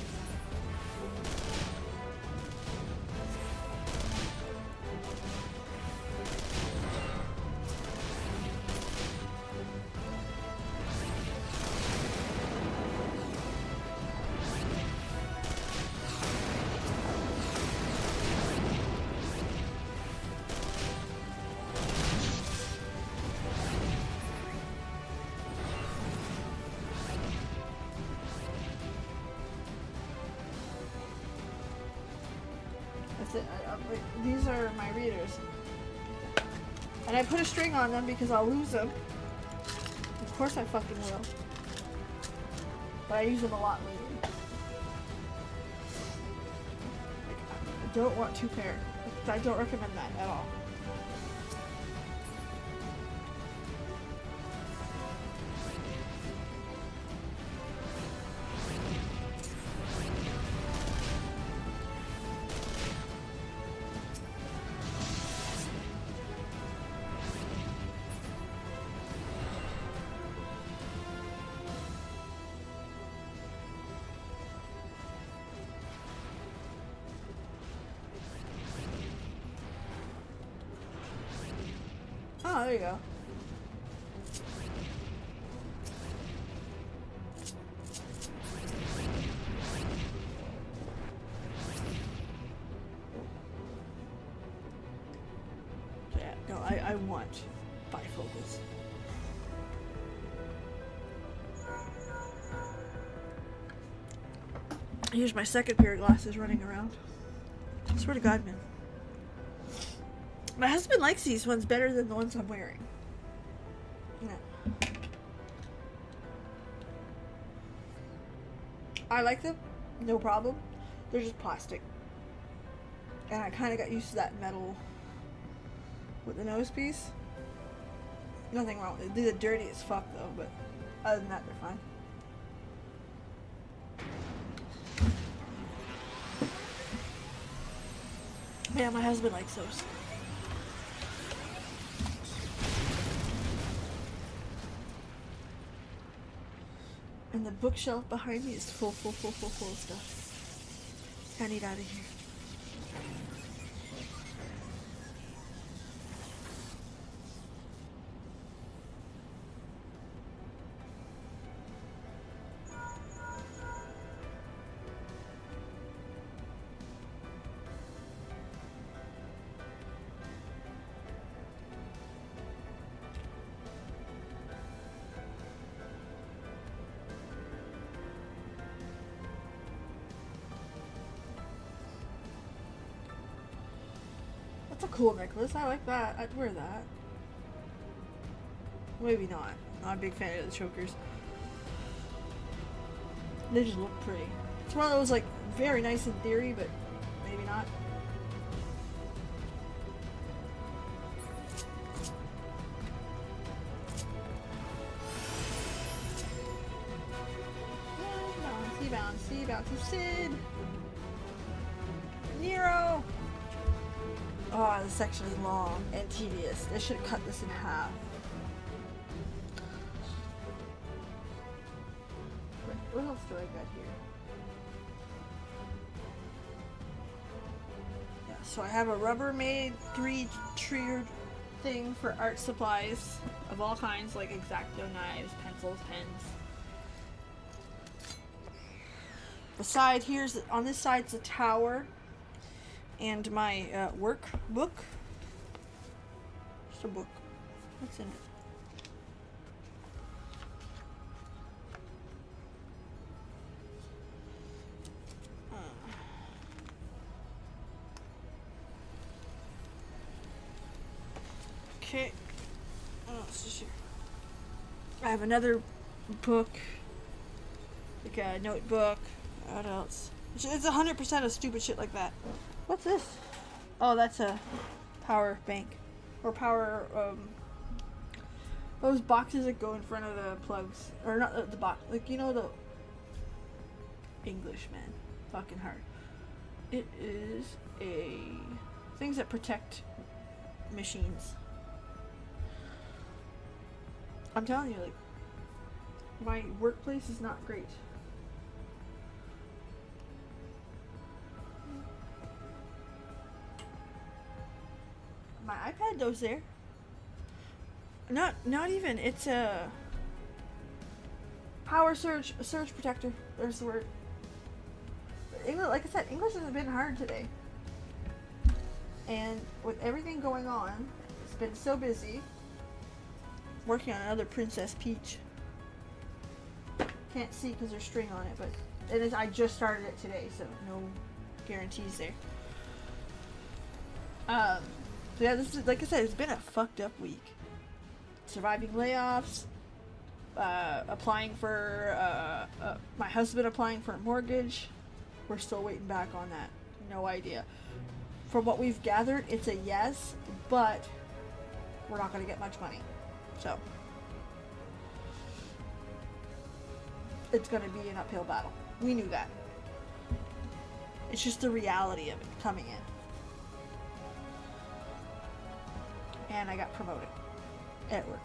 These are my readers. And I put a string on them because I'll lose them. Of course I fucking will. But I use them a lot lately. I don't want 2 pair. I don't recommend that at all. There you go. Yeah, no, I want bifocals. Here's my second pair of glasses running around. I swear to God, man. My husband likes these ones better than the ones I'm wearing. Yeah. I like them, no problem. They're just plastic. And I kind of got used to that metal with the nose piece. Nothing wrong with it. They're dirty as fuck though, but other than that, they're fine. Yeah, my husband likes those. And the bookshelf behind me is full of stuff. I need out of here. That's a cool necklace. I like that. I'd wear that. Maybe not. Not a big fan of the chokers. They just look pretty. It's one of those, like, very nice in theory, but maybe not. Bouncy, bouncy Sid. Nero. Oh, this section is long and tedious. They should have cut this in half. What else do I got here? Yeah, so I have a Rubbermaid 3-tiered thing for art supplies of all kinds, like X-Acto knives, pencils, pens. The side here's on this side's a tower, and my work book. Just a book. What's in it? Okay. What else is here? I have another book, like a notebook. What else? It's 100% of stupid shit like that. What's this? Oh, that's a power bank. Or power, those boxes that go in front of the plugs. Or not the box, like, you know, the English, man. Fucking hard. It is a things that protect machines. I'm telling you, like, my workplace is not great. My iPad goes there. Not even. It's a power surge protector. There's the word. English, like I said, English has been hard today. And with everything going on, it's been so busy. Working on another Princess Peach. Can't see because there's string on it, but it is. I just started it today, so no guarantees there. So yeah, this is, like I said, it's been a fucked up week. Surviving layoffs, applying for my husband applying for a mortgage. We're still waiting back on that. No idea. From what we've gathered, it's a yes, but we're not going to get much money. So it's going to be an uphill battle. We knew that. It's just the reality of it coming in. And I got promoted at work.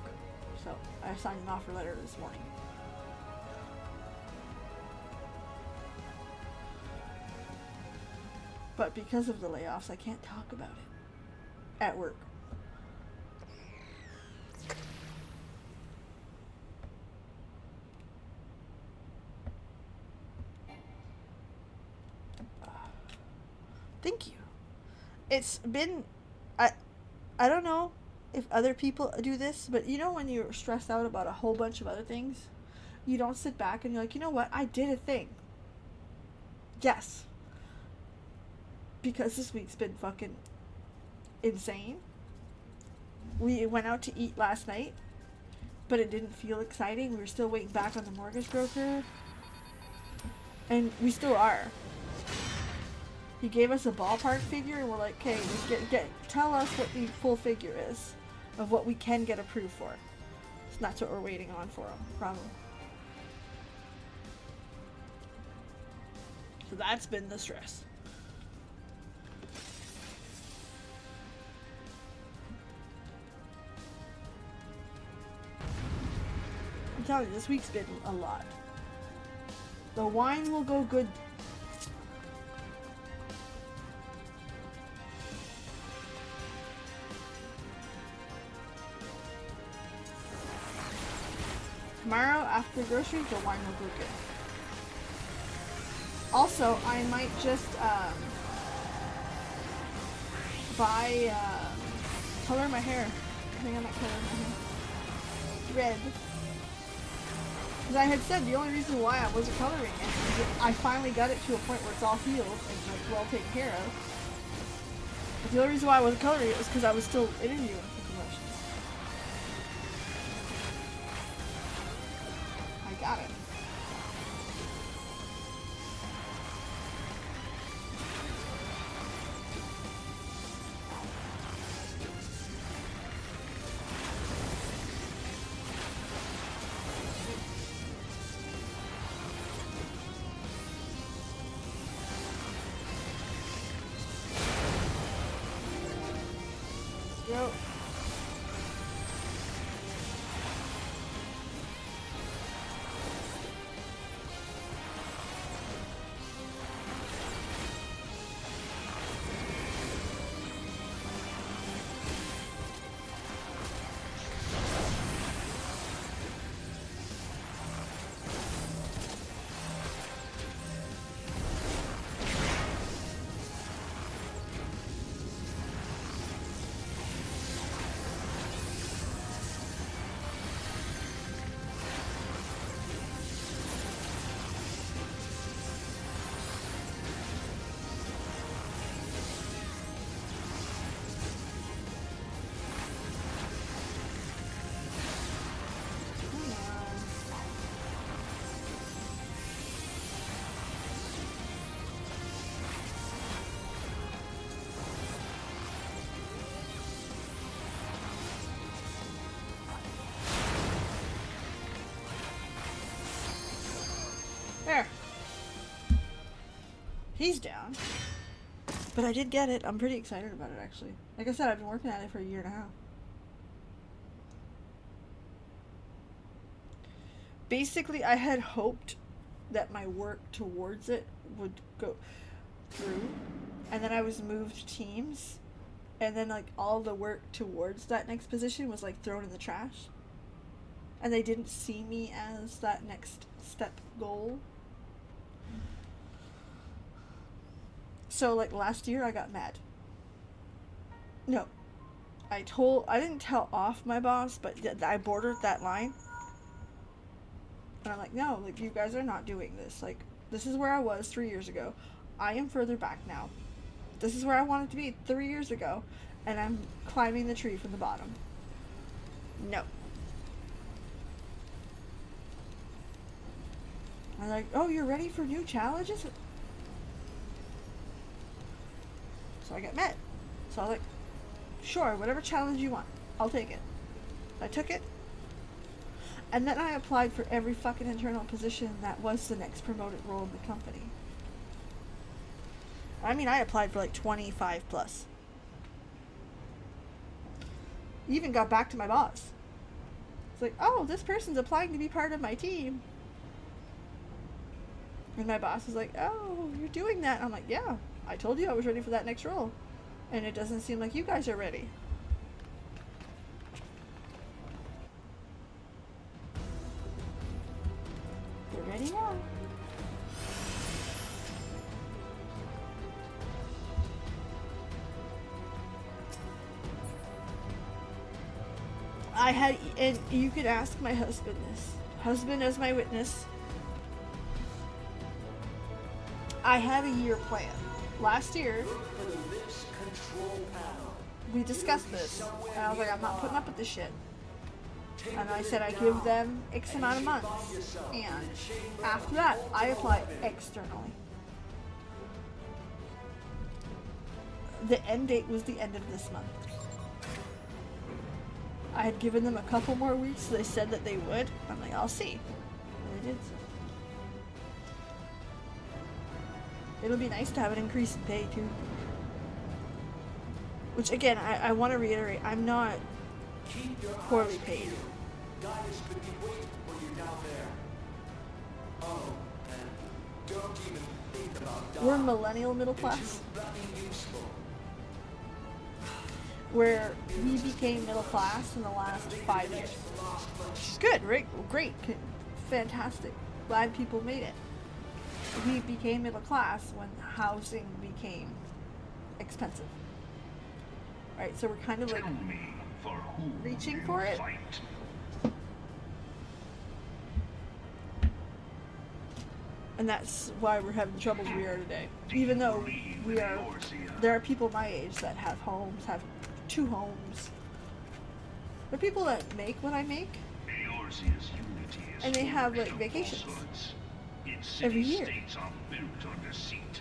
So I signed an offer letter this morning. But because of the layoffs, I can't talk about it at work. Thank you. It's been, I, I don't know if other people do this, but you know when you're stressed out about a whole bunch of other things, you don't sit back and you're like, you know what, I did a thing. Yes. Because this week's been fucking insane. We went out to eat last night, but it didn't feel exciting. We were still waiting back on the mortgage broker. And we still are. He gave us a ballpark figure, and we're like, okay, tell us what the full figure is of what we can get approved for. So that's what we're waiting on for him, from him. So that's been the stress. I'm telling you, this week's been a lot. The wine will go good. Tomorrow, after groceries, the wine will go good. Also, I might just buy, color my hair. I think I might color my hair red. Because I had said the only reason why I wasn't coloring it is that I finally got it to a point where it's all healed and like well taken care of. But the only reason why I wasn't coloring it was because I was still interviewing for promotions. I got it. Yo. There. He's down. But I did get it. I'm pretty excited about it, actually. Like I said, I've been working at it for a year and a half. Basically, I had hoped that my work towards it would go through. And then I was moved teams. And then, like, all the work towards that next position was, like, thrown in the trash. And they didn't see me as that next step goal. So, like, last year I got mad. No. I didn't tell off my boss, but I bordered that line. And I'm like, no, like, you guys are not doing this. Like, this is where I was 3 years ago. I am further back now. This is where I wanted to be 3 years ago. And I'm climbing the tree from the bottom. No. I'm like, oh, you're ready for new challenges? So I got met. So I was like, sure, whatever challenge you want, I'll take it. I took it. And then I applied for every fucking internal position that was the next promoted role in the company. I mean, I applied for like 25 plus. Even got back to my boss. It's like, oh, this person's applying to be part of my team. And my boss was like, oh, you're doing that. I'm like, yeah, I told you I was ready for that next role. And it doesn't seem like you guys are ready. You're ready now. I had, and you could ask my husband this. Husband as my witness. I had a year plan. Last year, we discussed this, and I was like, I'm not putting up with this shit. And I said I give them X amount of months, and after that, I apply externally. The end date was the end of this month. I had given them a couple more weeks, so they said that they would. I'm like, I'll see. And they did so. It'll be nice to have an increase in pay too. Which again, I want to reiterate, I'm not poorly paid. Guys could be waiting for you down there. Oh, and don't even think about dying. We're millennial middle class, Too bloody useful. where we became middle class in the last 5 years. Which is good, right? Great, fantastic. Glad people made it. We became middle class when housing became expensive. Right, so we're kind of like Tell me for whom reaching you for it. fight. And that's why we're having the troubles we are today. Even though we are, there are people my age that have homes, have 2 homes. There are people that make what I make, Eorzea's unity is and they have like forged of vacations falsehoods. Its every year. city-states are built on deceit,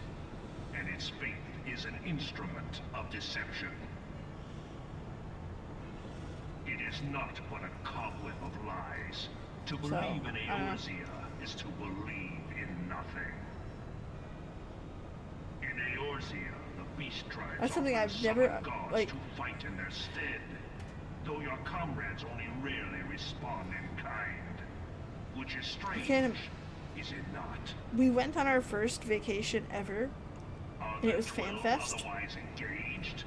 and its faith is an instrument of deception. It is not but a cobweb of lies. To believe in Eorzea is to believe in nothing. In Eorzea, the beast tribes That's something often I've never, summon gods like- to fight in their stead, though your comrades only rarely respond in kind, which is strange, can't is it not? we went on our first vacation ever, Are and it the was 12 FanFest. otherwise engaged?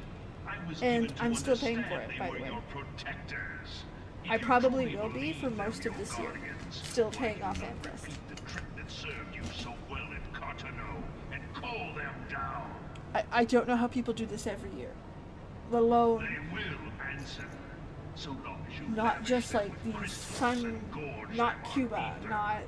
I was And given to I'm still paying understand for it, they by the were way. your protectors. If I you probably truly will be believe for them most your of this year. guardians, Still why paying do you off not FanFest. repeat the trick that served you so well at Cartano and call them down? I don't know how people do this every year. Let alone They will answer, so long as you not lavish just them like with these principles and gorge not them on Cuba, either. not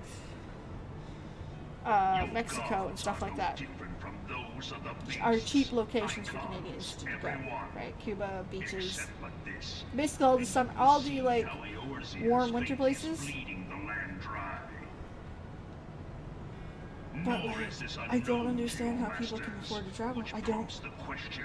Your Mexico and gods stuff are like no that. different from those of the Are beasts. cheap locations for Icons, Canadians to go, everyone, right? Cuba, beaches, except for this. basically all the summer, all the like How Eorzea's warm winter fate is places. bleeding the land dry. But, Nor like, is this I don't unknown understand to how people can masters, afford to travel. which I don't. prompts the question,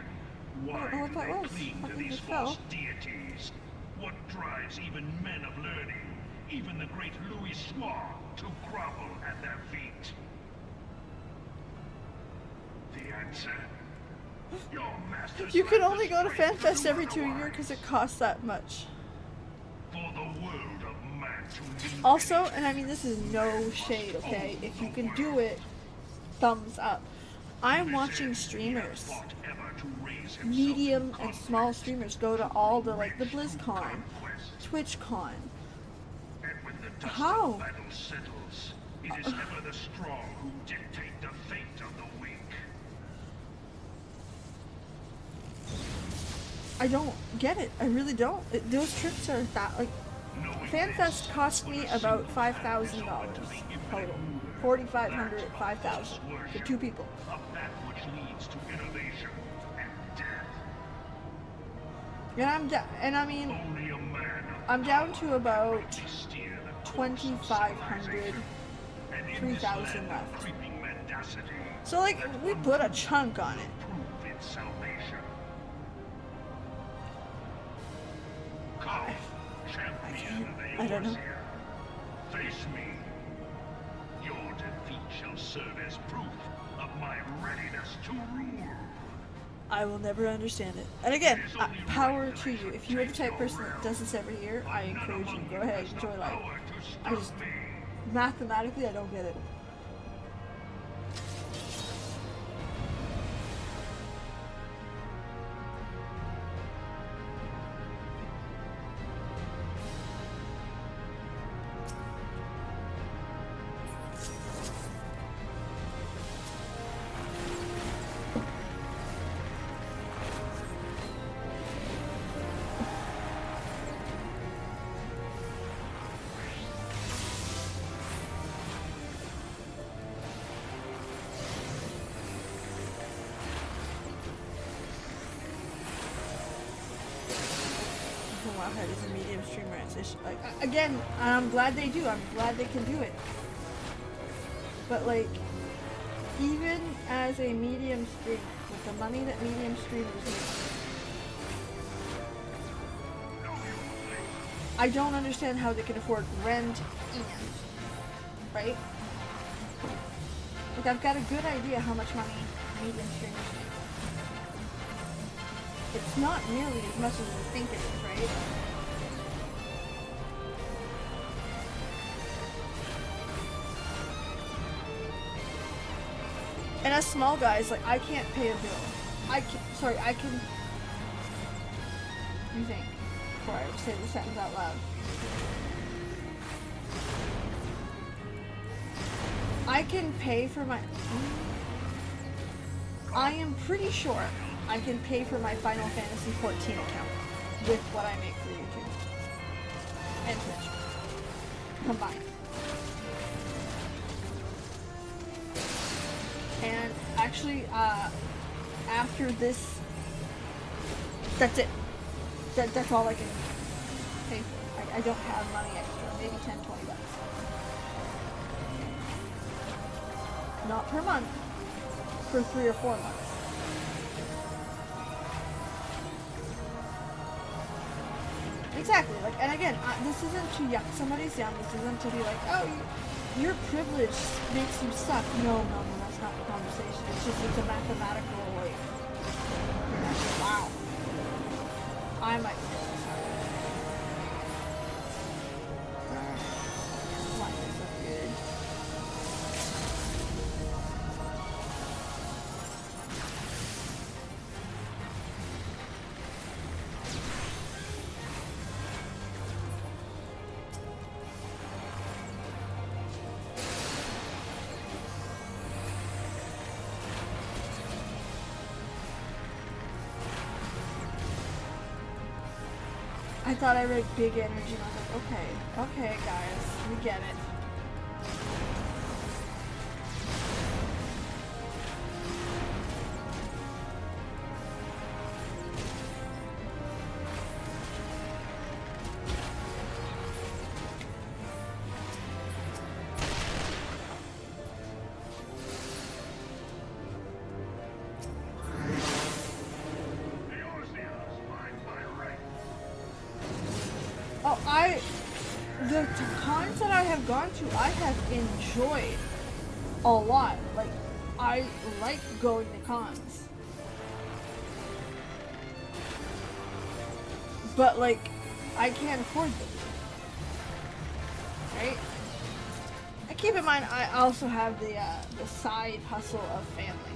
why know what do that they was. cling to Something these just false fell. deities? What drives even men of learning, even the great Louis Soir, to grovel at their feet? The answer? Your masters You can lack only the go to strength FanFest do every 2 years otherwise. because it costs that much. For the world of man to live Also, in and I mean this is no shade, okay? If you can do it, thumbs up. I'm watching streamers, medium and small streamers, go to all the like the BlizzCon, TwitchCon. And when the dust How? of battle settles, it is ever the strong who dictate the fate of the weak. I don't get it. I really don't. Those trips are that like Knowing FanFest this, cost me about $5,000 total. 4,500, 5,000 for 2 people. of that which leads to innovation and death. And I'm down. And I mean, Only a man of I'm down to about power steer the course of 2,500, civilization. And in 3,000 this land of left. creeping mendacity, So like we put a chunk on it. prove its salvation. Come, champion of I don't know. Eorzea. Face me. Your defeat shall serve as proof of my readiness to rule. I will never understand it. And again, power to you. If you are the type of person that does this every year, I encourage you. Go ahead, enjoy life. Power to I stop just me. mathematically I don't get it. Wowhead is a medium streamer. It's like, again, I'm glad they do. I'm glad they can do it. But like, even as a medium streamer, with the money that medium streamers make, I don't understand how they can afford rent and, right? Like, I've got a good idea how much money medium streamers make. It's not nearly as much as we think it is, right? And as small guys, like, I can't pay a bill. I can... You think? Before I say the sentence out loud. I can pay for my... I am pretty sure I can pay for my Final Fantasy 14 account with what I make for YouTube. And Twitch. Combined. And actually, after this, that's it. That's all I can pay for. I don't have money extra. Maybe 10, 20 bucks. Not per month. For 3 or 4 months. Exactly. Like, and again, this isn't to yuck somebody's yum. This isn't to be like, oh, your privilege makes you suck. No, that's not the conversation. It's just, it's a mathematical, like, wow. I might say this. Why is this so good? I thought I read big energy and I was like, okay guys, we get it. The cons that I have gone to, I have enjoyed a lot. Like, I like going to cons. But, like, I can't afford them. Right? And keep in mind, I also have the side hustle of family.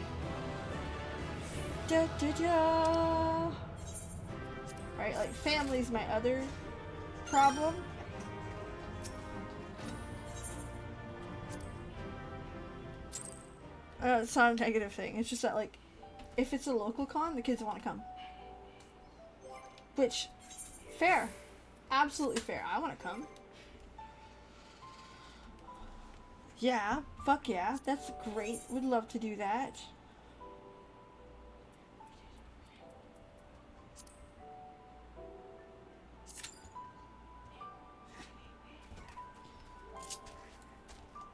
Da, da, da. Right? Like, family's my other problem. It's not a negative thing. It's just that, like, if it's a local con, the kids want to come. Which, fair. Absolutely fair. I want to come. Yeah. Fuck yeah. That's great. Would love to do that.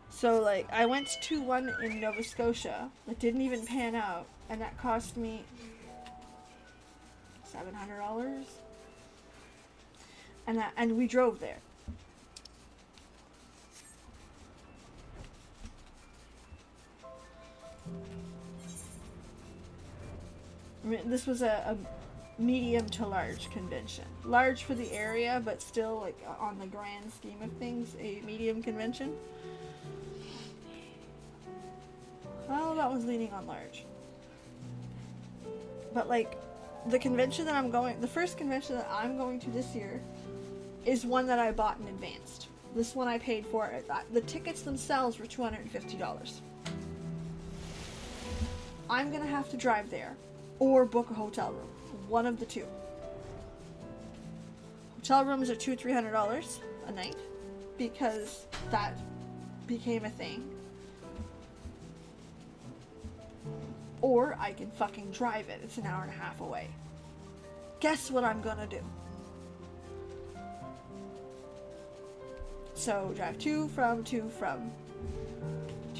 So, like, I went to one in Nova Scotia that didn't even pan out, and that cost me $700. And we drove there. I mean, this was a medium to large convention. Large for the area, but still, like, on the grand scheme of things, a medium convention. Well, that was leaning on large. But, like, the convention that I'm going... The first convention that I'm going to this year is one that I bought in advance. This one I paid for. The tickets themselves were $250. I'm gonna have to drive there or book a hotel room. One of the two. Hotel rooms are $200-300 a night because that became a thing. Or I can fucking drive it. It's an hour and a half away. Guess what I'm gonna do? So drive to, from, 2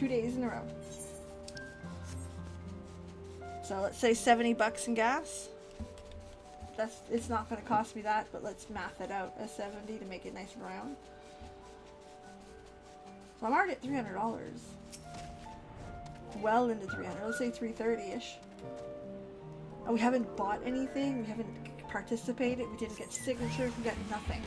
days in a row. So let's say 70 bucks in gas. It's not going to cost me that, but let's math it out as 70 to make it nice and round. So I'm already at $300. Well into 300. Let's say 330-ish. And we haven't bought anything. We haven't participated. We didn't get signatures. We got nothing.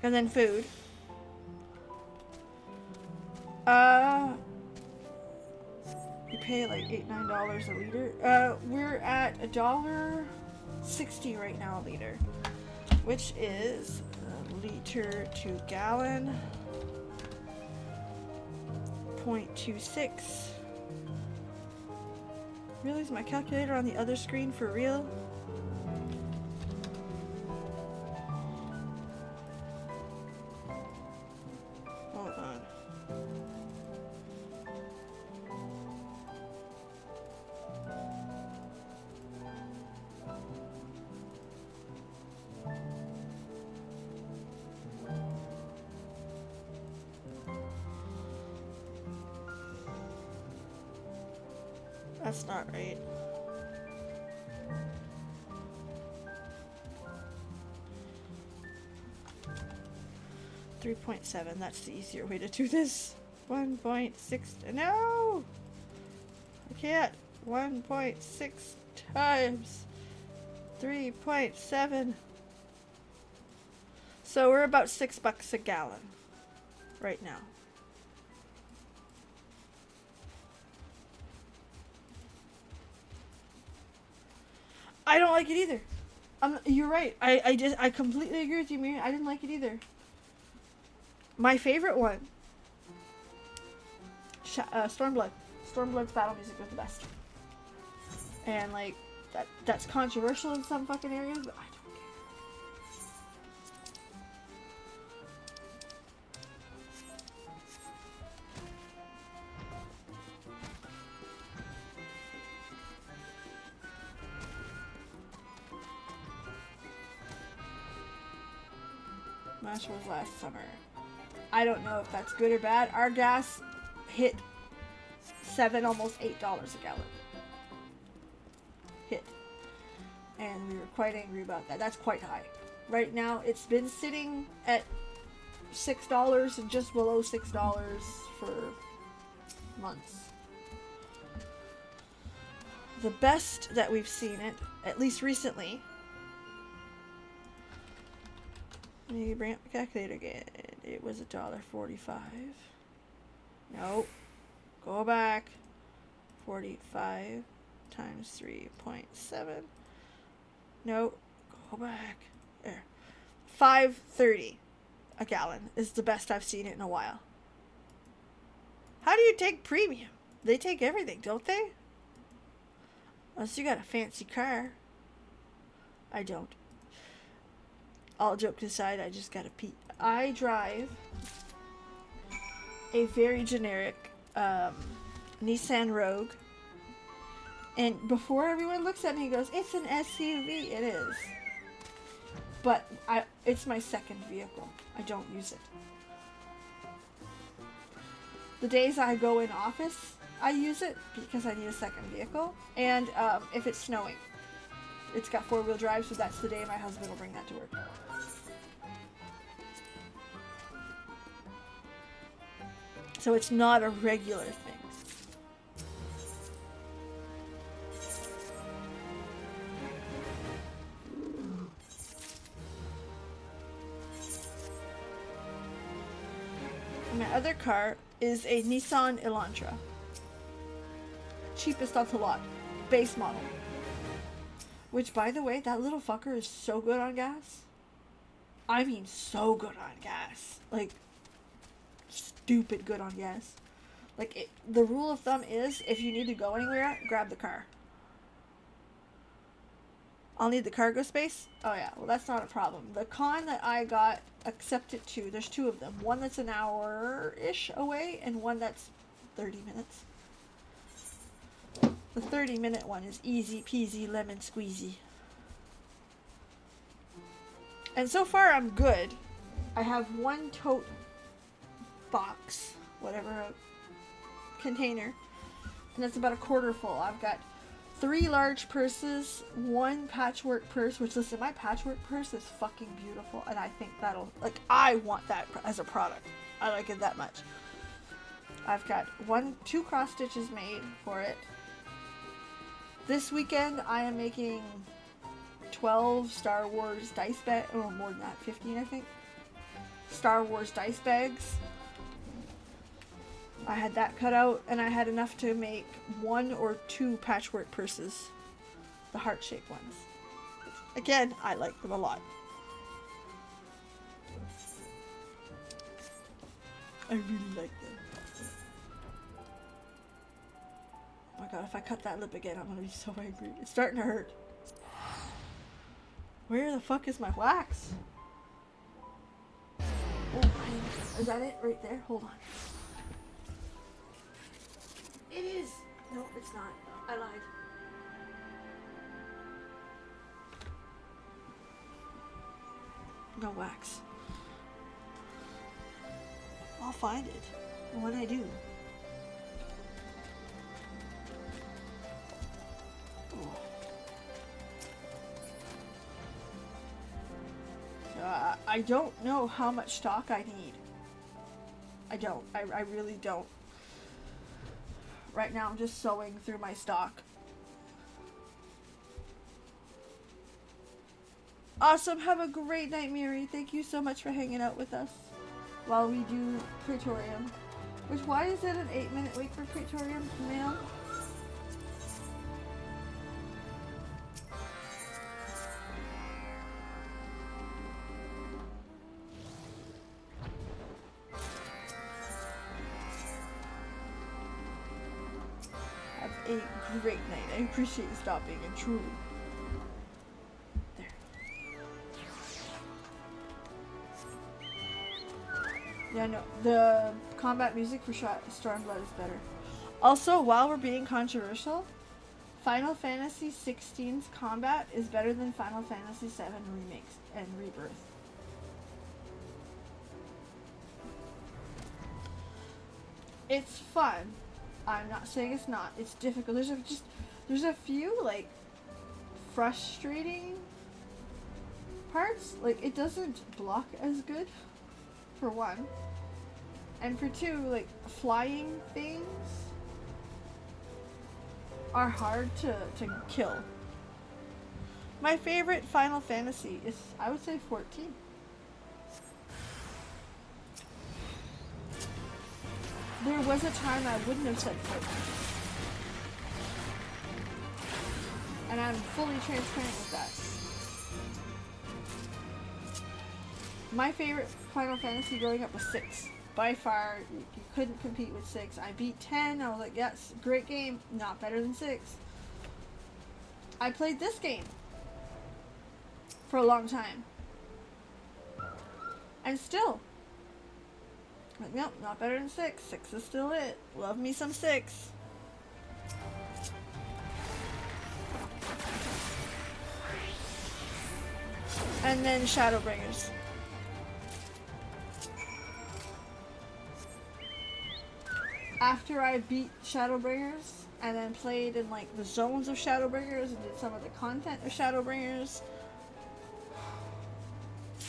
And then food. You pay like $8-9 a liter. We're at $1.60 right now a liter, which is a liter to gallon 0.26. Really, is my calculator on the other screen for real? That's not right. $3.7. That's the easier way to do this. 1.6. No! I can't. 1.6 times 3.7. So we're about $6 a gallon right now. I don't like it either. You're right. I completely agree with you, Miriam. I didn't like it either. My favorite one, Stormblood. Stormblood's battle music was the best. And like that's controversial in some fucking areas, but I don't care. Mash was last summer. I don't know if that's good or bad. Our gas hit $7, almost $8 a gallon. Hit. And we were quite angry about that. That's quite high. Right now, it's been sitting at $6 and just below $6 for months. The best that we've seen it, at least recently. Let me bring up the calculator again. It was $1.45. Nope. Go back. 45 times 3.7. Nope. Go back. There. $5.30 a gallon is the best I've seen it in a while. How do you take premium? They take everything, don't they? Unless you got a fancy car. I don't. All jokes aside, I just gotta pee. I drive a very generic Nissan Rogue. And before everyone looks at me and goes, it's an SUV. It is. But it's my second vehicle. I don't use it. The days I go in office, I use it because I need a second vehicle. And if it's snowing. It's got 4-wheel drive, so that's the day my husband will bring that to work. So it's not a regular thing. My other car is a Nissan Elantra. Cheapest on the lot. Base model. Which, by the way, that little fucker is so good on gas. I mean so good on gas. Like, stupid good on gas. Like, the rule of thumb is, if you need to go anywhere, grab the car. I'll need the cargo space? Oh yeah, well that's not a problem. The con that I got accepted to, there's two of them. One that's an hour-ish away, and one that's 30 minutes. The 30-minute one is easy peasy lemon squeezy. And so far I'm good. I have one tote box, whatever, container, and that's about a quarter full. I've got 3 large purses, 1 patchwork purse, which, listen, my patchwork purse is fucking beautiful, and I think that'll, like, I want that as a product. I like it that much. I've got 2 cross stitches made for it. This weekend I am making 12 Star Wars dice bags, or more than that, 15 I think. Star Wars dice bags. I had that cut out, and I had enough to make 1 or 2 patchwork purses. The heart-shaped ones. Again, I like them a lot. I really like them. Oh my god, if I cut that lip again, I'm gonna be so angry. It's starting to hurt. Where the fuck is my wax? Oh, is that it right there? Hold on. It is! No, it's not. I lied. No wax. I'll find it when I do. I don't know how much stock I need. I don't. I really don't. Right now I'm just sewing through my stock. Awesome. Have a great night, Miri. Thank you so much for hanging out with us while we do Praetorium. Which, why is it an 8-minute wait for Praetorium, ma'am? Have a great night. I appreciate you stopping, and truly. There. Yeah, no, the combat music for Stormblood is better. Also, while we're being controversial, Final Fantasy XVI's combat is better than Final Fantasy VII Remakes and Rebirth. It's fun. I'm not saying it's not. It's difficult. There's a few like frustrating parts. Like, it doesn't block as good, for one. And for two, like, flying things are hard to kill. My favorite Final Fantasy is, I would say, 14. There was a time I wouldn't have said 14. And I'm fully transparent with that. My favorite Final Fantasy growing up was 6. By far, you couldn't compete with 6. I beat 10, I was like, yes, great game, not better than 6. I played this game for a long time. And still, like, nope, not better than 6. 6 is still it. Love me some 6. And then Shadowbringers. After I beat Shadowbringers, and then played in like the zones of Shadowbringers and did some of the content of Shadowbringers.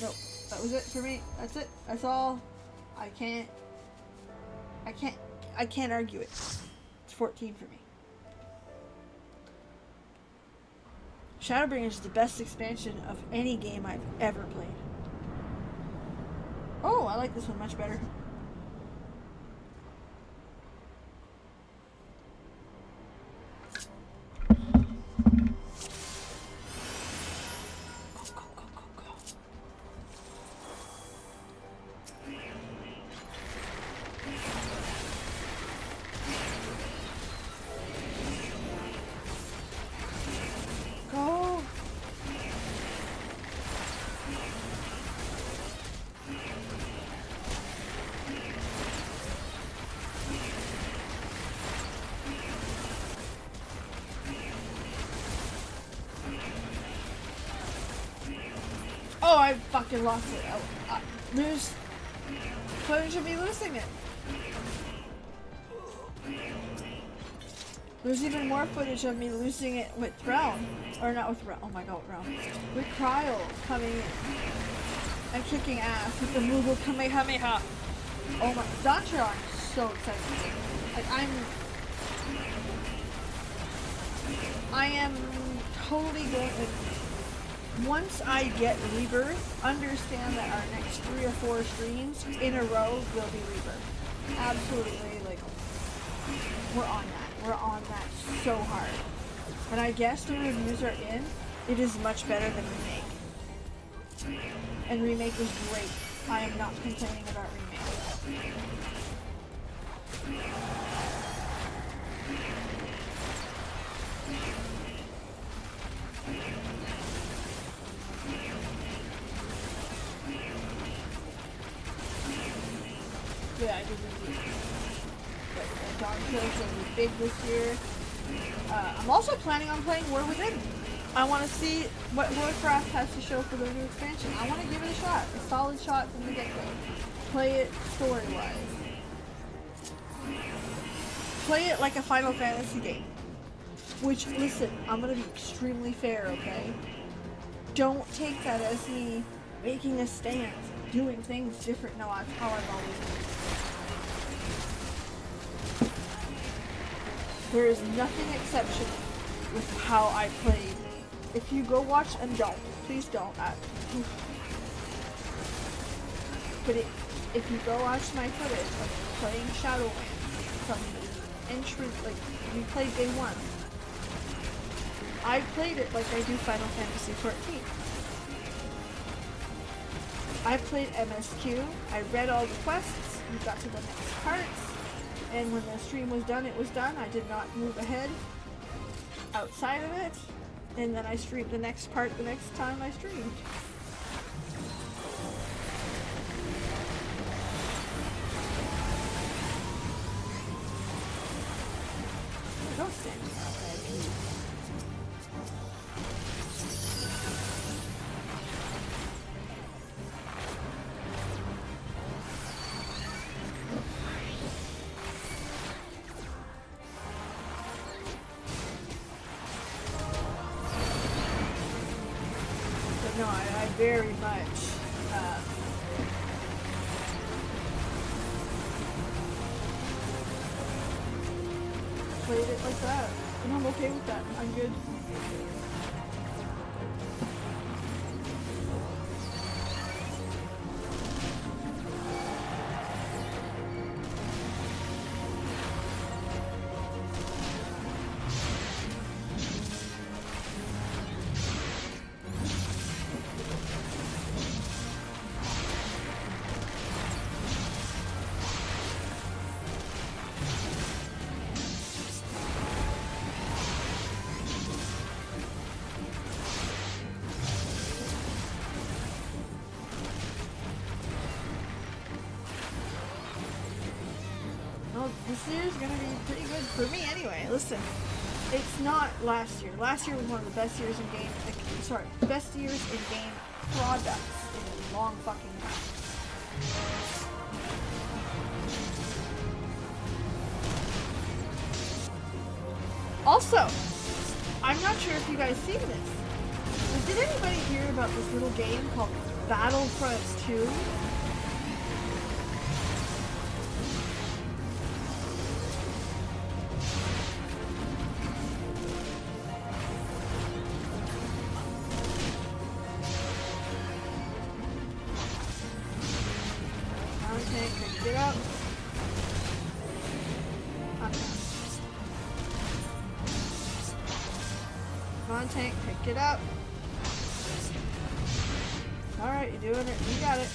Nope, that was it for me. That's it. That's all. I can't argue it. It's 14 for me. Shadowbringers is the best expansion of any game I've ever played. Oh, I like this one much better. fucking lost it. There's footage of me losing it. There's even more footage of me losing it with Realm. Or not with Realm. Oh my god, Realm. With Cryo coming in and kicking ass with the Moogle Kamehameha. Oh my, Zantron, I'm so excited. Like, I am totally going to, once I get Rebirth, understand that our next 3 or 4 streams in a row will be Rebirth. Absolutely, like, we're on that. We're on that so hard. And I guess the reviews are in. It is much better than Remake. And Remake was great. I am not complaining about Remake. Yeah, I did review. But Dawn Kills will be big this year. I'm also planning on playing War Within. I want to see what Warcraft has to show for the new expansion. I want to give it a shot. A solid shot from the get-go. Play it story-wise. Play it like a Final Fantasy game. Which, listen, I'm going to be extremely fair, okay? Don't take that as me making a stance, doing things different. No, that's how I've always been. There is nothing exceptional with how I played. If you go watch, and don't, please don't. But if you go watch my footage of playing Shadowlands from the entrance, like we played day 1, I played it like I do Final Fantasy XIV. I played MSQ. I read all the quests. We got to the next parts. And when the stream was done, it was done. I did not move ahead outside of it. And then I streamed the next part the next time I streamed. Don't stand outside, please. No, I very much played it like that, and I'm okay with that. I'm good. This year's gonna be pretty good for me anyway. Listen, it's not last year. Last year was one of the best years in game, best years in game products in a long fucking time. Also, I'm not sure if you guys seen this, but did anybody hear about this little game called Battlefront 2? Get up. Come on, tank, pick it up. Alright, you're doing it. You got it.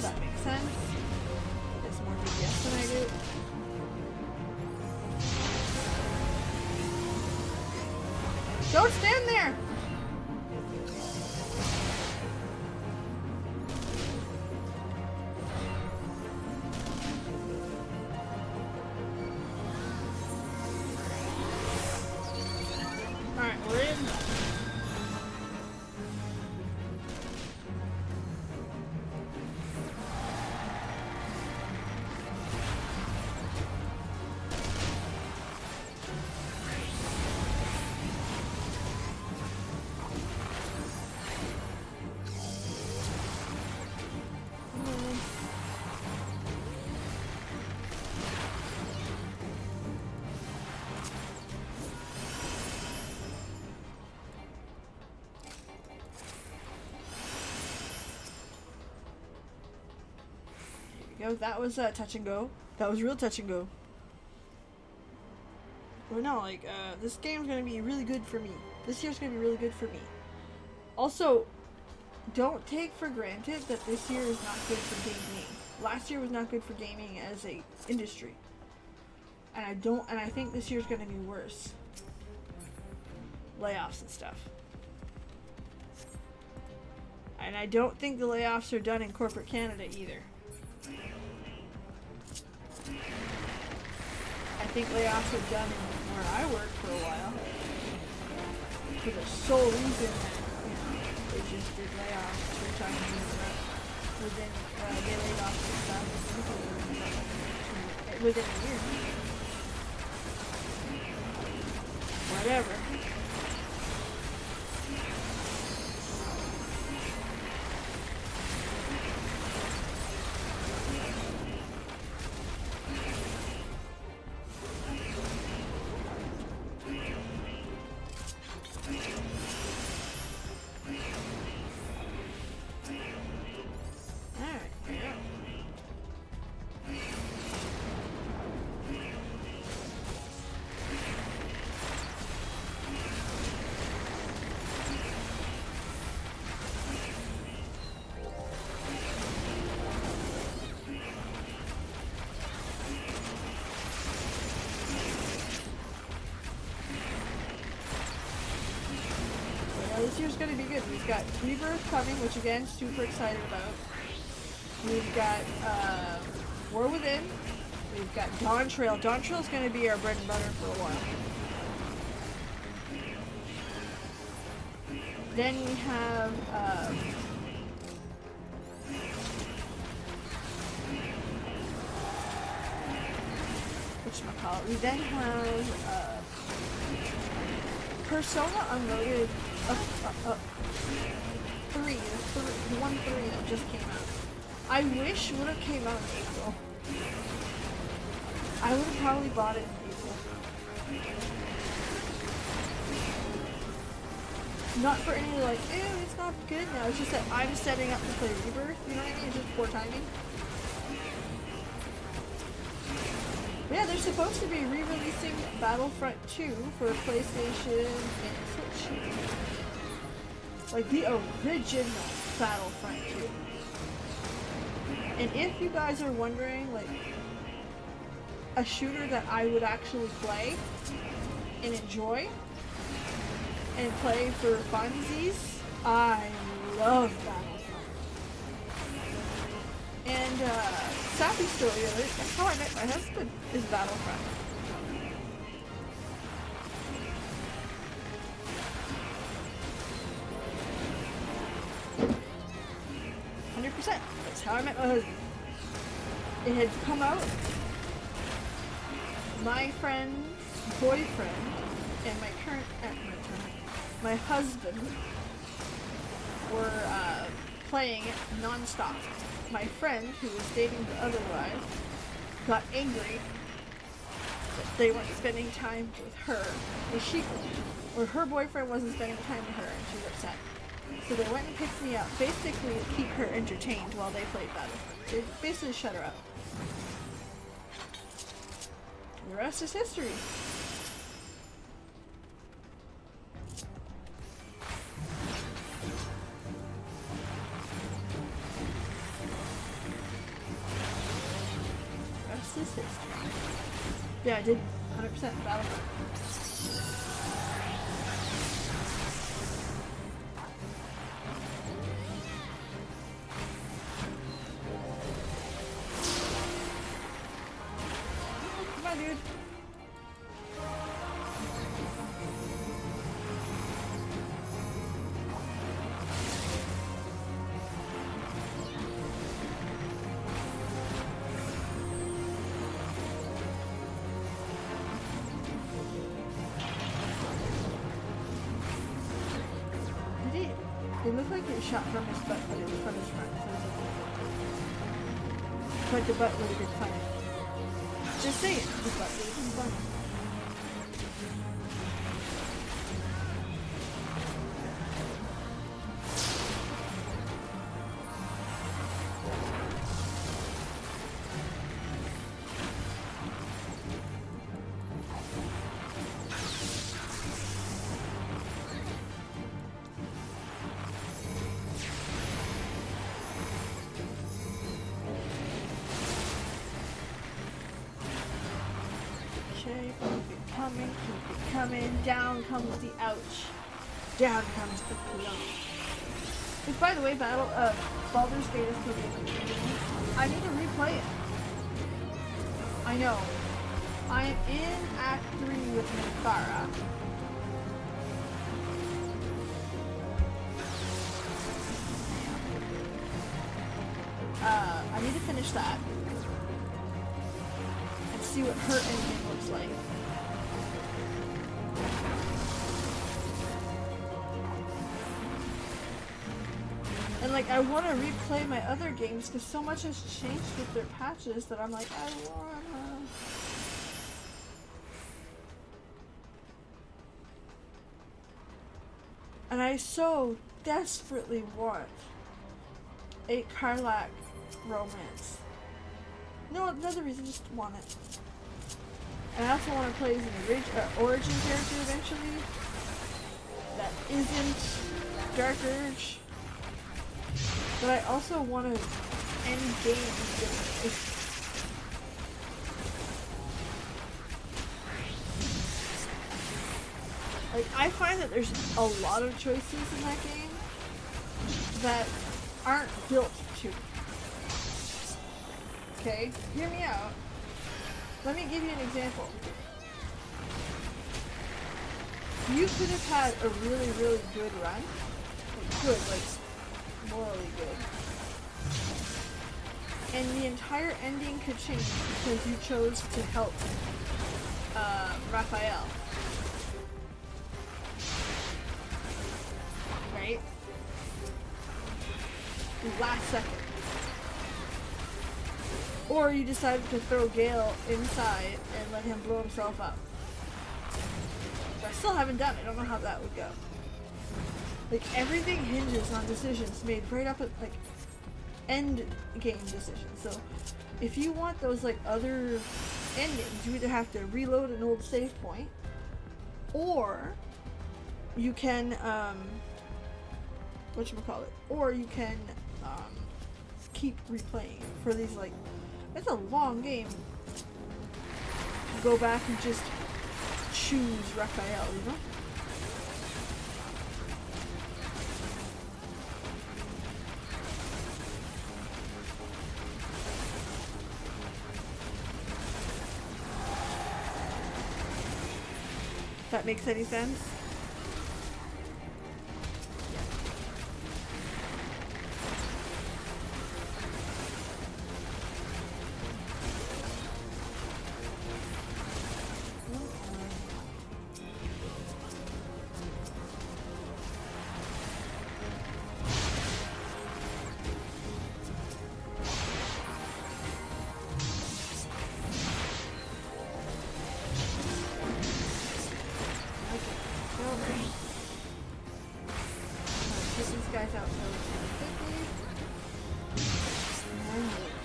That makes sense. Don't stand there! Alright, we're in. Go. That was touch and go. That was real touch and go. Or no, like this game's gonna be really good for me. This year's gonna be really good for me. Also, don't take for granted that this year is not good for gaming. Last year was not good for gaming as a industry, and I think this year's gonna be worse. Layoffs and stuff. And I don't think the layoffs are done in corporate Canada either. I think layoffs are done in where I worked for a while. For the sole reason that, you know, they just did layoffs for trying to move it up. Within, they laid off 6,000 people within a year. Whatever. This year's gonna be good. We've got Rebirth coming, which again, super excited about. We've got War Within. We've got Dawn Trail. Dawn Trail's gonna be our bread and butter for a while. Then we have whatchamacallit? We then have Persona Unloaded. The 1.3 that just came out. I wish would have came out in April. I would have probably bought it in April. Not for any like, ew, it's not good now. It's just that I'm setting up to play Rebirth. You know what I mean? It's just poor timing. But yeah, they're supposed to be re-releasing Battlefront 2 for PlayStation and Switch. Like the original Battlefront 2. And if you guys are wondering, like, a shooter that I would actually play and enjoy and play for funsies, I love Battlefront. And sappy story alert, that's how I met my husband, is Battlefront. 100%. That's how I met my husband. It had come out. My friend's boyfriend and my current my husband were playing it non-stop. My friend, who was dating the other guy, got angry that they weren't spending time with her, or her boyfriend wasn't spending time with her, and she was upset. So they went and picked me up, basically to keep her entertained while they played Battlefront. They basically shut her up. The rest is history. The rest is history. Yeah, I did 100% Battlefront. It looked like it shot from his butt, but it was from his front. So it was but the butt would have been funny. Just saying, the butt would have been funny. Keep it coming, down comes the ouch, down comes the plum. Which, by the way, Baldur's Gate is still being. I need to replay it. I know. I am in Act 3 with Minthara. I need to finish that and see what her ending looks like. And like, I want to replay my other games because so much has changed with their patches that I'm like, I wanna. And I so desperately want a Karlach romance. No, another reason, just want it. And I also want to play as an origin character eventually that isn't Dark Urge. But I also want to end games differently. Like, I find that there's a lot of choices in that game that aren't built to. Okay, hear me out. Let me give you an example. You could have had a really, really good run. Like, good, like, morally good. And the entire ending could change because you chose to help Raphael. Right? Last second. Or you decided to throw Gale inside and let him blow himself up. I still haven't done it. I don't know how that would go. Like, everything hinges on decisions made right up at, like, end game decisions. So, if you want those, like, other endings, you either have to reload an old save point, or you can, whatchamacallit, or you can, keep replaying for these, like, it's a long game. Go back and just choose Raphael, you know? If that makes any sense?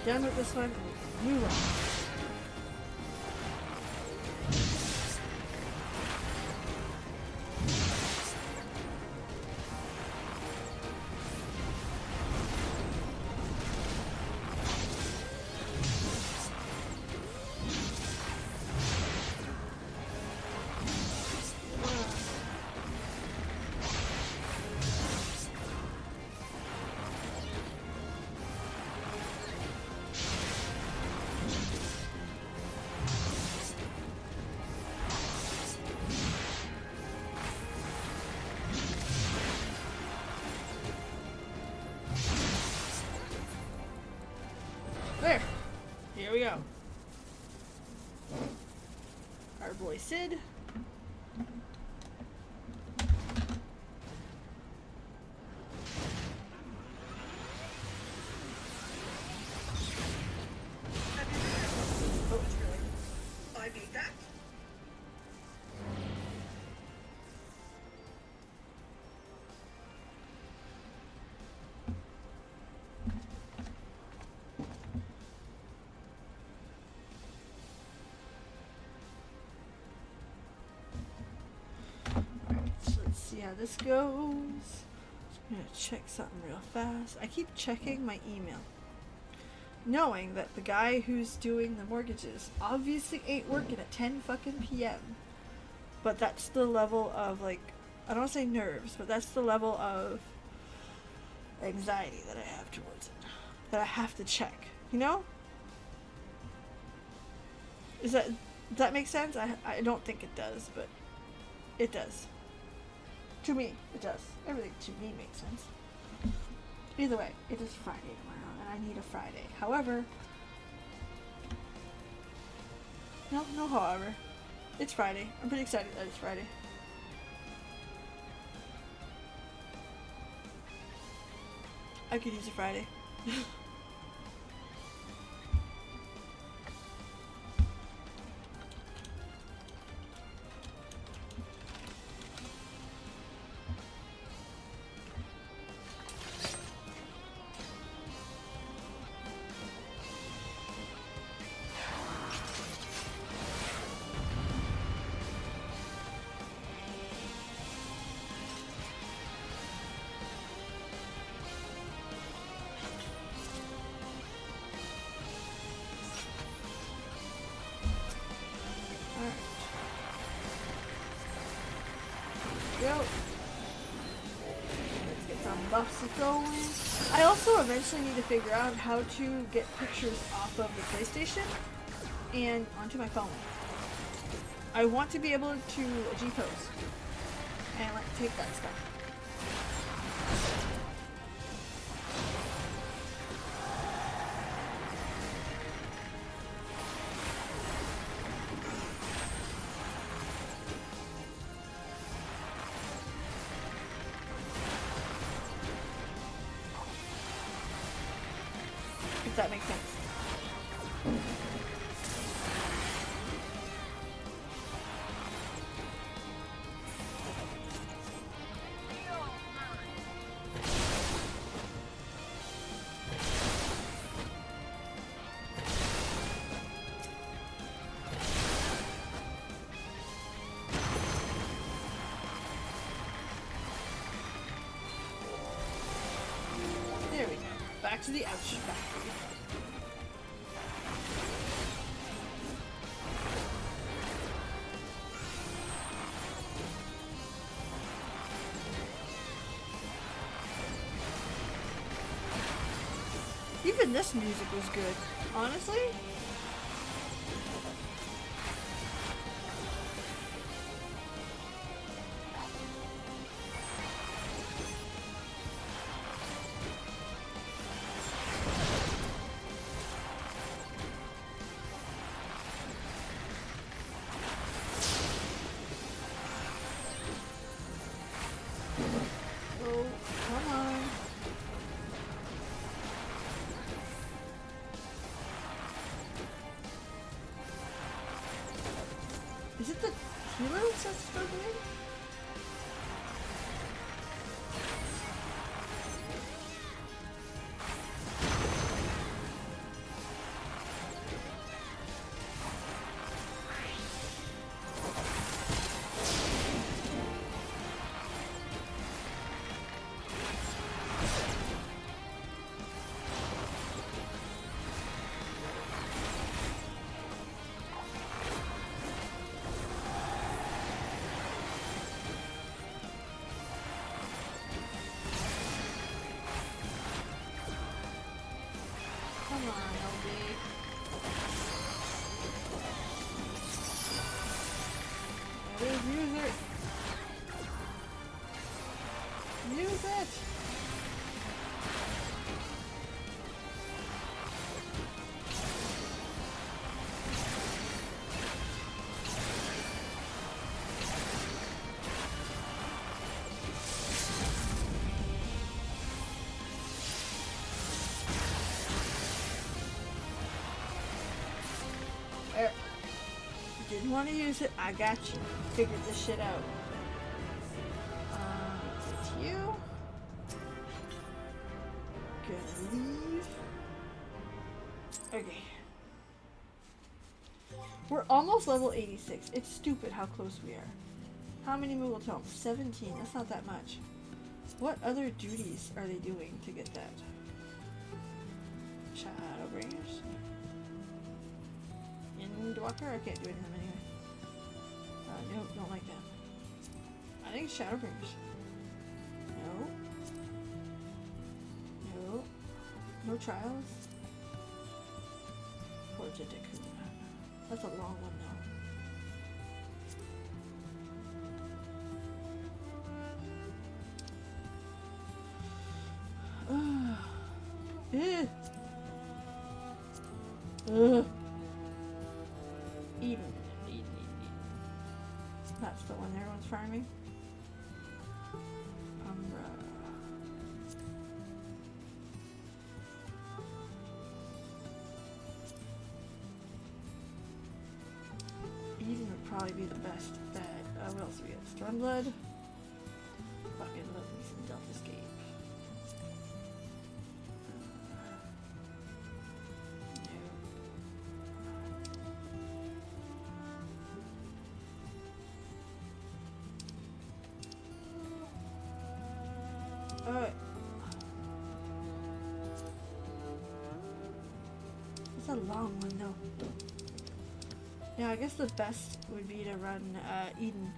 Done with this one, move on. There. Here we go. Our boy Sid. how this goes. I'm gonna check something real fast. I keep checking my email, knowing that the guy who's doing the mortgages obviously ain't working at 10 fucking p.m. But that's the level of, like, I don't want to say nerves, but that's the level of anxiety that I have towards it. That I have to check, you know? Does that make sense? I don't think it does, but it does. To me, it does. Everything to me makes sense. Either way, it is Friday tomorrow, and I need a Friday. However, no however. It's Friday. I'm pretty excited that it's Friday. I could use a Friday. Let's get some buffs going. I also eventually need to figure out how to get pictures off of the PlayStation and onto my phone. I want to be able to G-pose and like take that stuff. If that makes sense. There we go. Back to the ouch factory. Even this music was good, honestly. Oh, come on. Is it the healers that's struggling? Come on, LB. That is, use it. Use it. There. Didn't want to use it. I got you. Figured this shit out. It's you. Gonna leave. Okay. We're almost level 86. It's stupid how close we are. How many Moogle tomes? 17. That's not that much. What other duties are they doing to get that? Shadowbringers? Endwalker? I can't do any of them anyway. Nope, don't like them. I think Shadowbringers. No. No. No trials? Forge of Decuma. That's a long one though. Ugh. Ugh. Eden. That's the one everyone's farming. Umbra. Eden would probably be the best bet. What else do we get? Stormblood. Fucking love me some Delphescape. Alright. It's a long one though. Yeah, I guess the best would be to run Eden.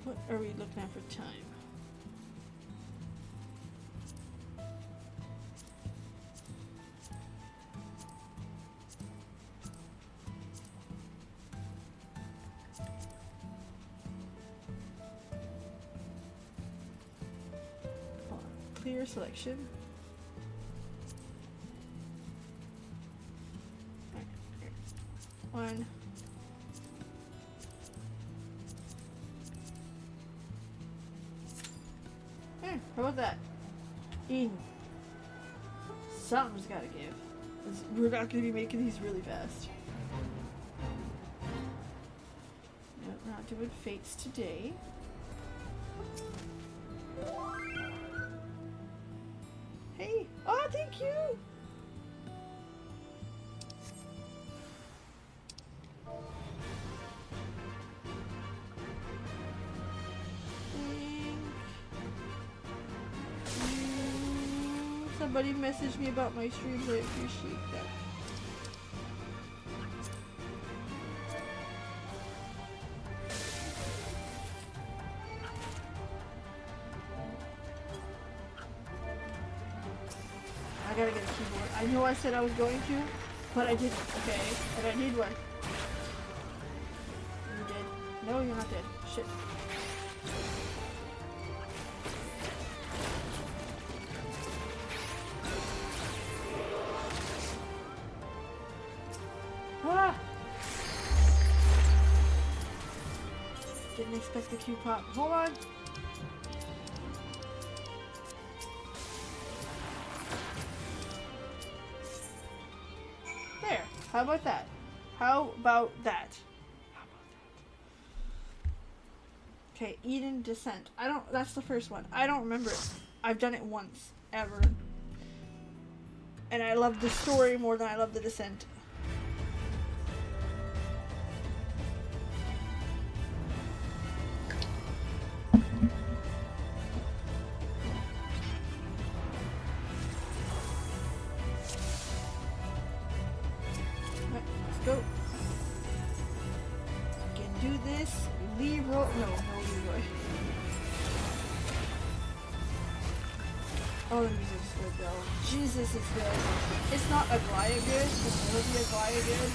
What are we looking at for time? Clear selection. One. How about that? Eden. Something's gotta give. We're not gonna be making these really fast. No, we're not doing fates today. Hey! Oh, thank you! Somebody messaged me about my streams, I appreciate that. I gotta get a keyboard. I know I said I was going to, but I didn't, okay? And I need one. You dead? No, you're not dead. Shit. Ah! Didn't expect the Q pop. Hold on. There. How about that? How about that? Okay, Eden Descent. That's the first one. I don't remember it. I've done it once, ever. And I love the story more than I love the Descent. Go. Can do this. Leroy. No Leroy. Oh, the music's good though. Jesus, it's good. It's not Aglaya good. It's Olivia Aglaya good.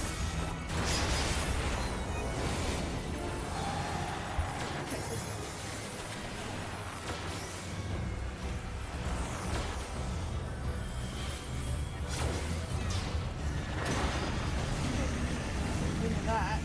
That.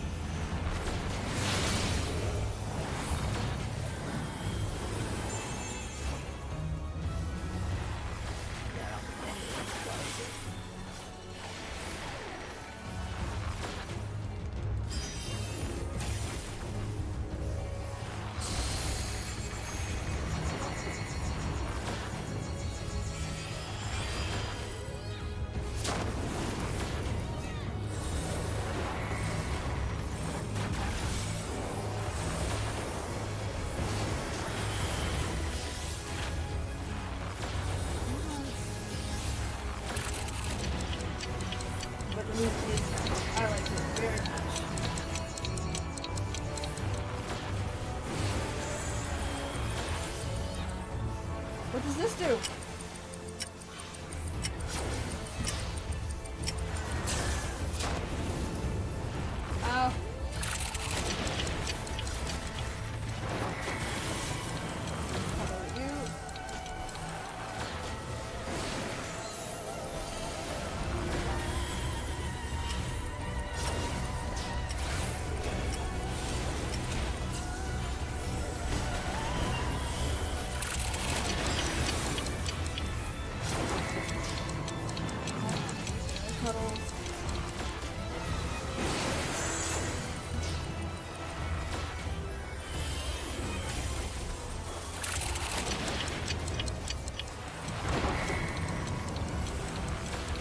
What does this do? Ow. How about you? Cuddles.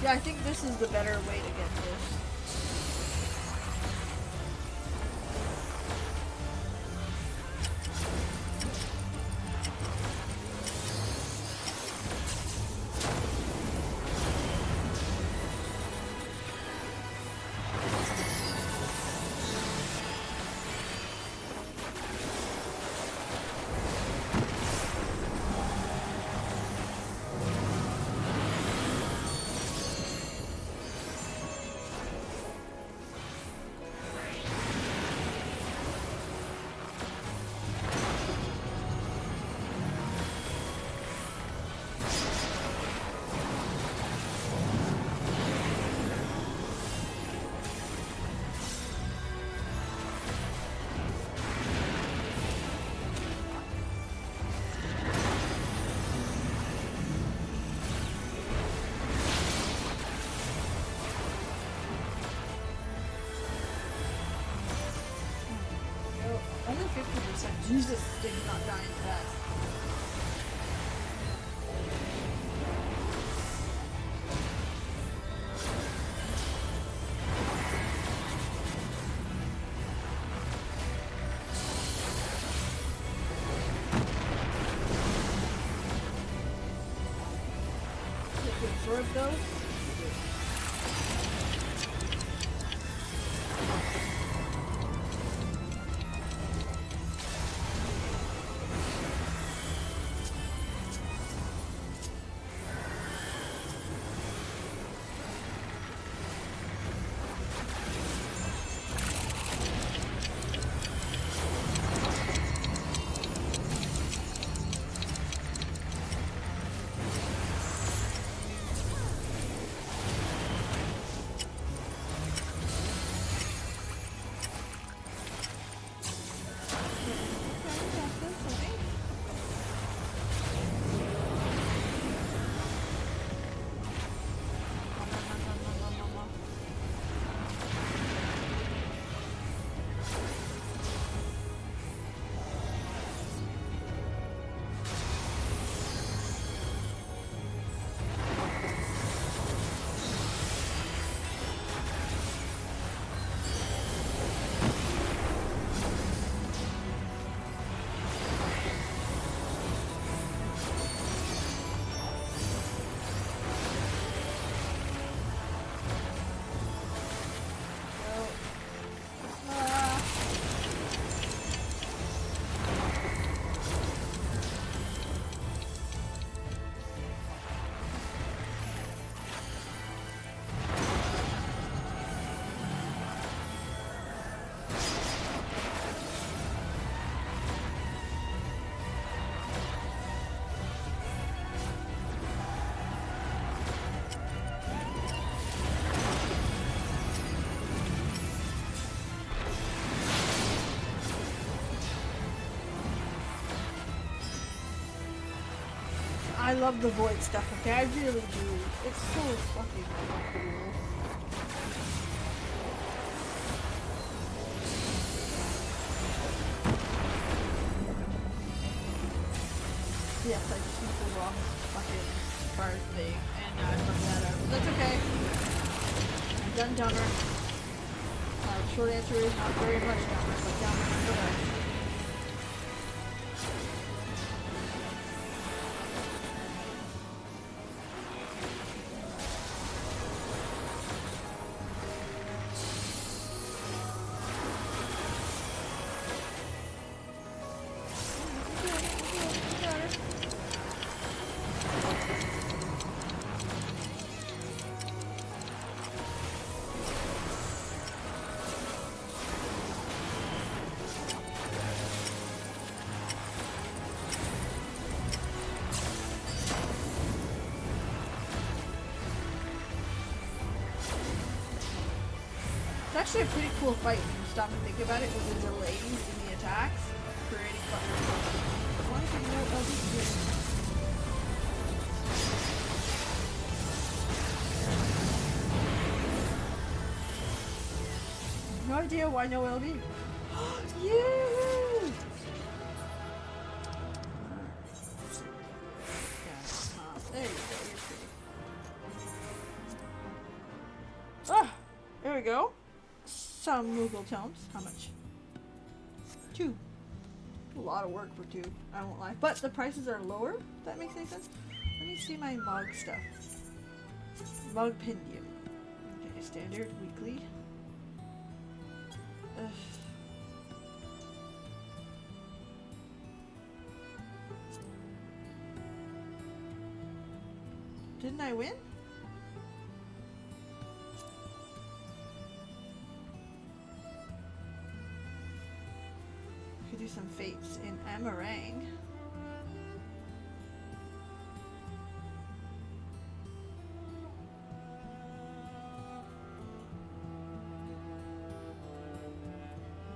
Yeah, I think this is the better way to get this. Only 50%. Jesus, did not die in that. Absorb those. I love the void stuff, okay? I really do. It's so fucking cool. Yes, I just used the wrong fucking card thing, and now I fucked that up. That's okay. I've done dumber. Short answer is not very much dumber, but dumber nonetheless. actually a pretty cool fight when you stop and think about it, with the delays in the attacks, creating fucking. Why is there no LB here? No idea why no LB. Yeah! There you go, you're pretty. Ah! There we go. Some Moogle tomes. How much? 2. A lot of work for 2, I won't lie. But the prices are lower, if that makes any sense. Let me see my Mog stuff. Mogpendium. Okay, standard, weekly. Ugh. Didn't I win? Could do some fates in Amarang.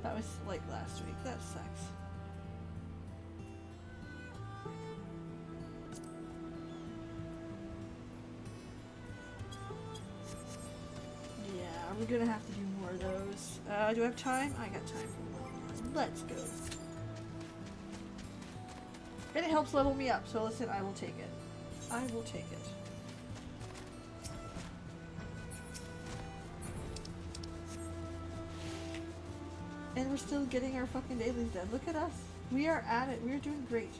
That was like last week. That sucks. Yeah, we're gonna have to do more of those. Do I have time? I got time for one more. Let's go. And it helps level me up, so listen, I will take it. I will take it. And we're still getting our fucking dailies done. Look at us. We are at it. We're doing great.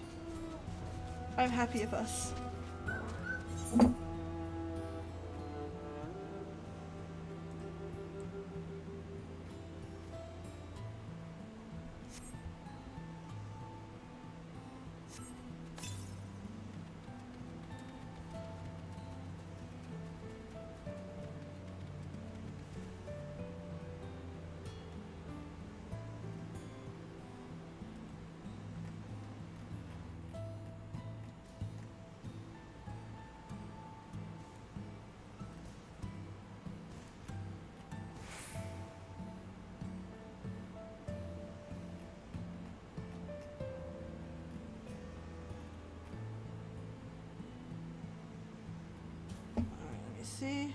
I'm happy of us. See.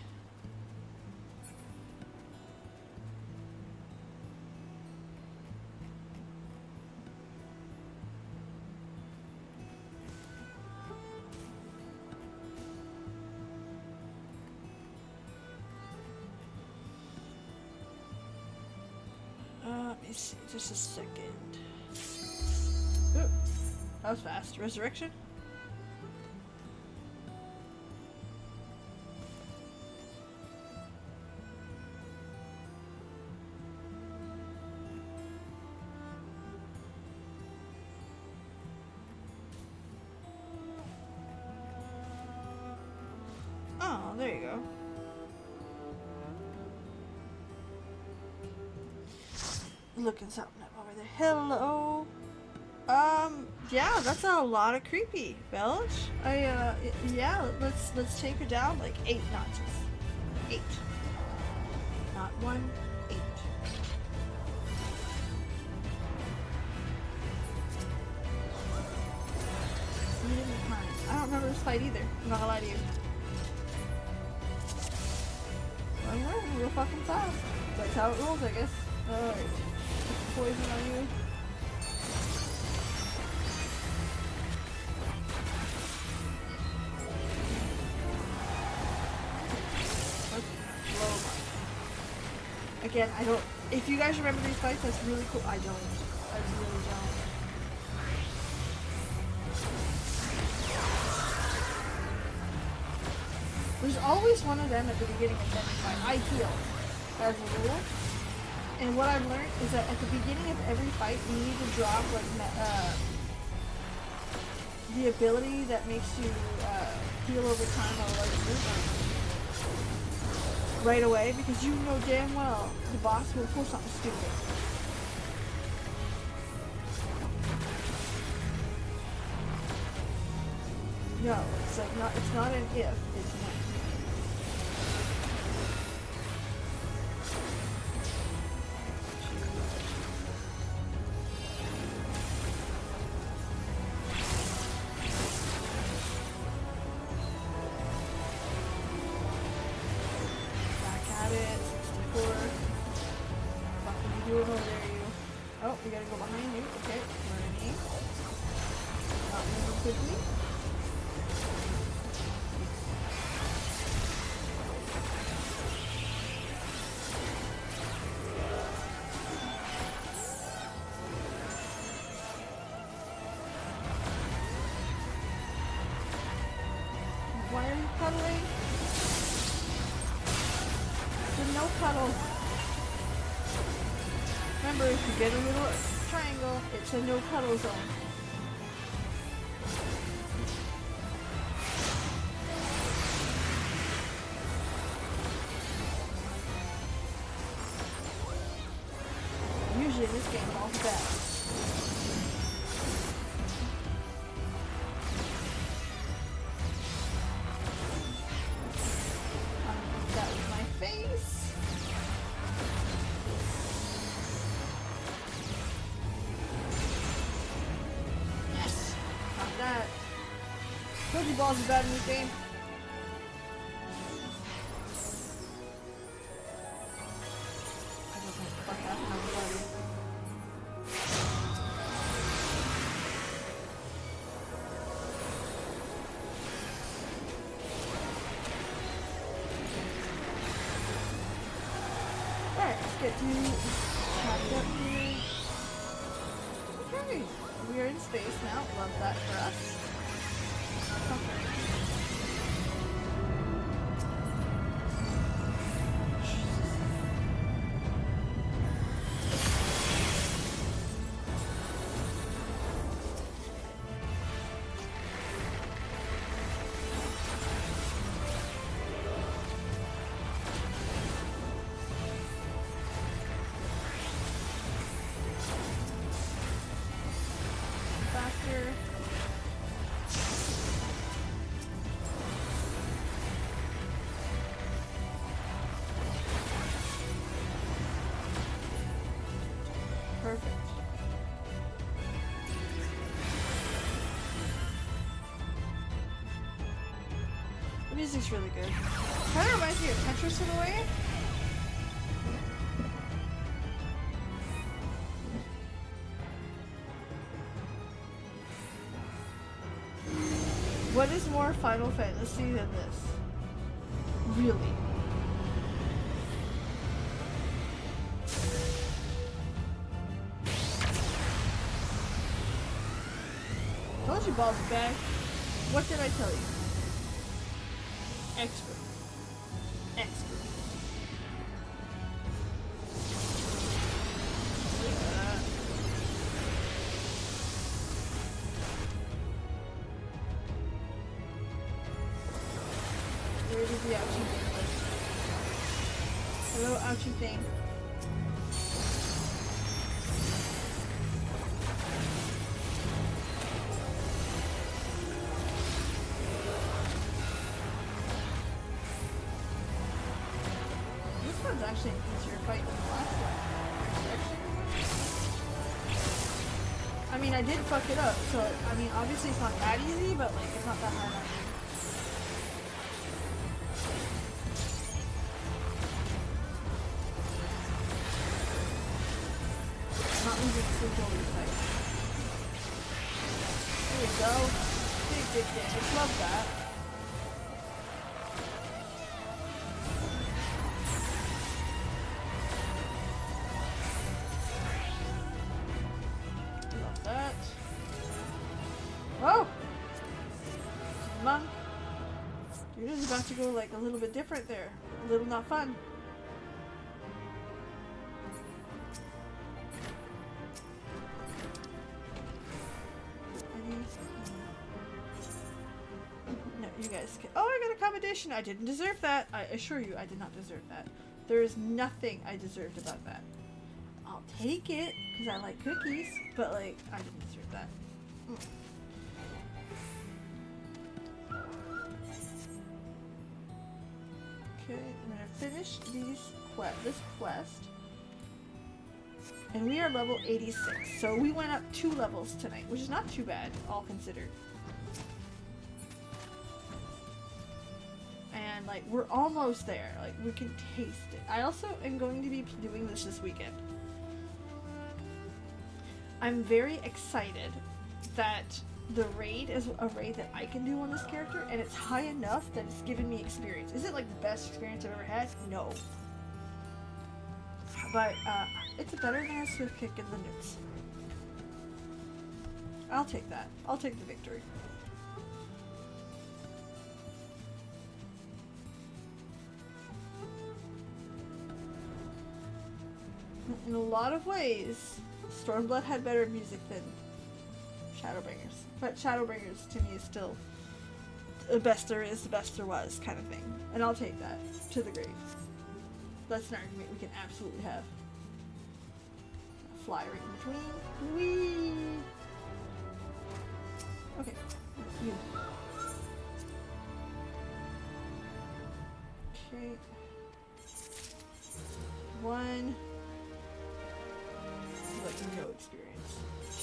Let me see, just a second. Ooh, that was fast. Resurrection? Oh, there you go. Looking something up over there. Hello. Yeah, that's a lot of creepy, Belch. Yeah, let's take her down like 8 notches. 8. Not 1, 8. You didn't mind. I don't remember this fight either. I'm not gonna lie to you. Well, yeah, real fucking fast. That's how it rolls, I guess. Alright. Poison on you. Again, I don't. If you guys remember these fights, that's really cool. I don't. I really don't. There's always one of them at the beginning of every fight. I heal, as a rule. And what I've learned is that at the beginning of every fight, you need to drop like the ability that makes you heal over time or like right away, because you know damn well the boss will pull something stupid. No, it's like not. It's not an if. It's when. cuddling. So no cuddle. Remember, if you get a little triangle, it's a no cuddle zone. Usually in this game, all's bad. That was my face. Yes! Got that. Told you balls are bad in this game. I don't know what the fuck happened on the body. Alright, let's get you packed up here. Okay, we are in space now. Love that for us. Okay. Faster. Perfect. The music's really good. Kind of reminds me of Tetris in a way. What is more Final Fantasy than this? Really? Told you balls are bad. What did I tell you? Expert. Expert. Where did the ouchie thing go? Hello, ouchie thing. This one's actually an easier fight than the last one. I mean, I did fuck it up, so, I mean, obviously it's not that easy, but, like, it's not that hard on me. I'm not losing sleep over this fight. There we go. Big damage. Love that. Love that. Oh! Monk. Dude is about to go like a little bit different there. A little not fun. No, you guys can. Oh, I got a commendation. I didn't deserve that. I assure you, I did not deserve that. There is nothing I deserved about that. I'll take it because I like cookies, but like, I didn't deserve that. Okay, I'm gonna finish this quest. And we are level 86, so we went up 2 levels tonight, which is not too bad, all considered. And like, we're almost there. Like, we can taste it. I also am going to be doing this weekend. I'm very excited that the raid is a raid that I can do on this character, and it's high enough that it's given me experience. Is it like the best experience I've ever had? No. But it's better than a swift kick in the nuts. I'll take that. I'll take the victory. in a lot of ways, Stormblood had better music than Shadowbringers. But Shadowbringers to me is still the best there is, the best there was kind of thing. And I'll take that to the grave. That's an argument we can absolutely have. Fly right in between. Whee! Okay. You. Okay. 1. Like no experience.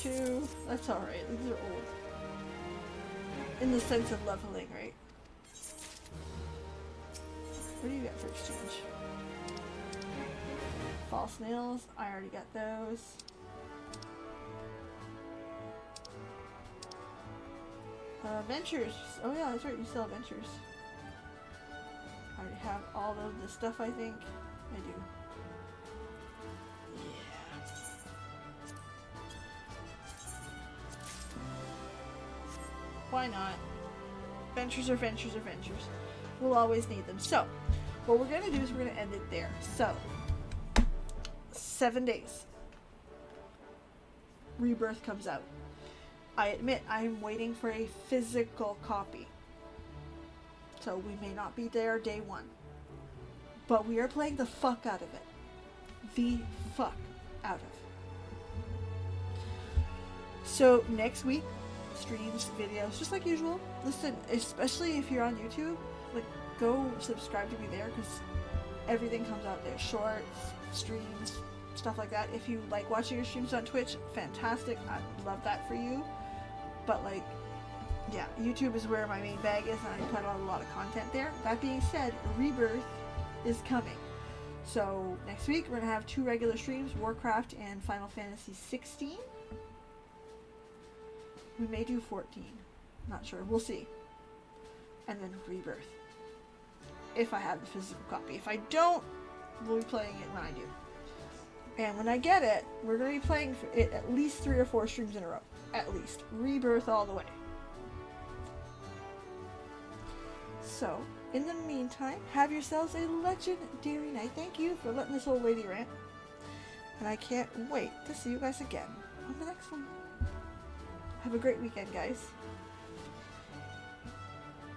2. That's alright. These are old. In the sense of leveling, right? What do you get for exchange? False nails. I already got those. Ventures. Oh yeah, that's right. You still have ventures. I already have all of the stuff, I think. I do. Yeah. Why not? Ventures are ventures are ventures. We'll always need them. So, what we're going to do is we're going to end it there. So, 7 days. Rebirth comes out. I admit I'm waiting for a physical copy. So we may not be there day 1. But we are playing the fuck out of it. The fuck out of it. So next week, streams, videos, just like usual. Listen, especially if you're on YouTube, like go subscribe to me there because everything comes out there. Shorts, streams, stuff like that. If you like watching your streams on Twitch, fantastic. I love that for you. But like, yeah, YouTube is where my main bag is and I put out a lot of content there. That being said, Rebirth is coming. So next week we're going to have 2 regular streams, Warcraft and Final Fantasy 16. We may do 14. Not sure. We'll see. And then Rebirth. If I have the physical copy. If I don't, we'll be playing it when I do. And when I get it, we're going to be playing it at least 3 or 4 streams in a row. At least. Rebirth all the way. So, in the meantime, have yourselves a legendary night. Thank you for letting this old lady rant. And I can't wait to see you guys again on the next one. Have a great weekend, guys.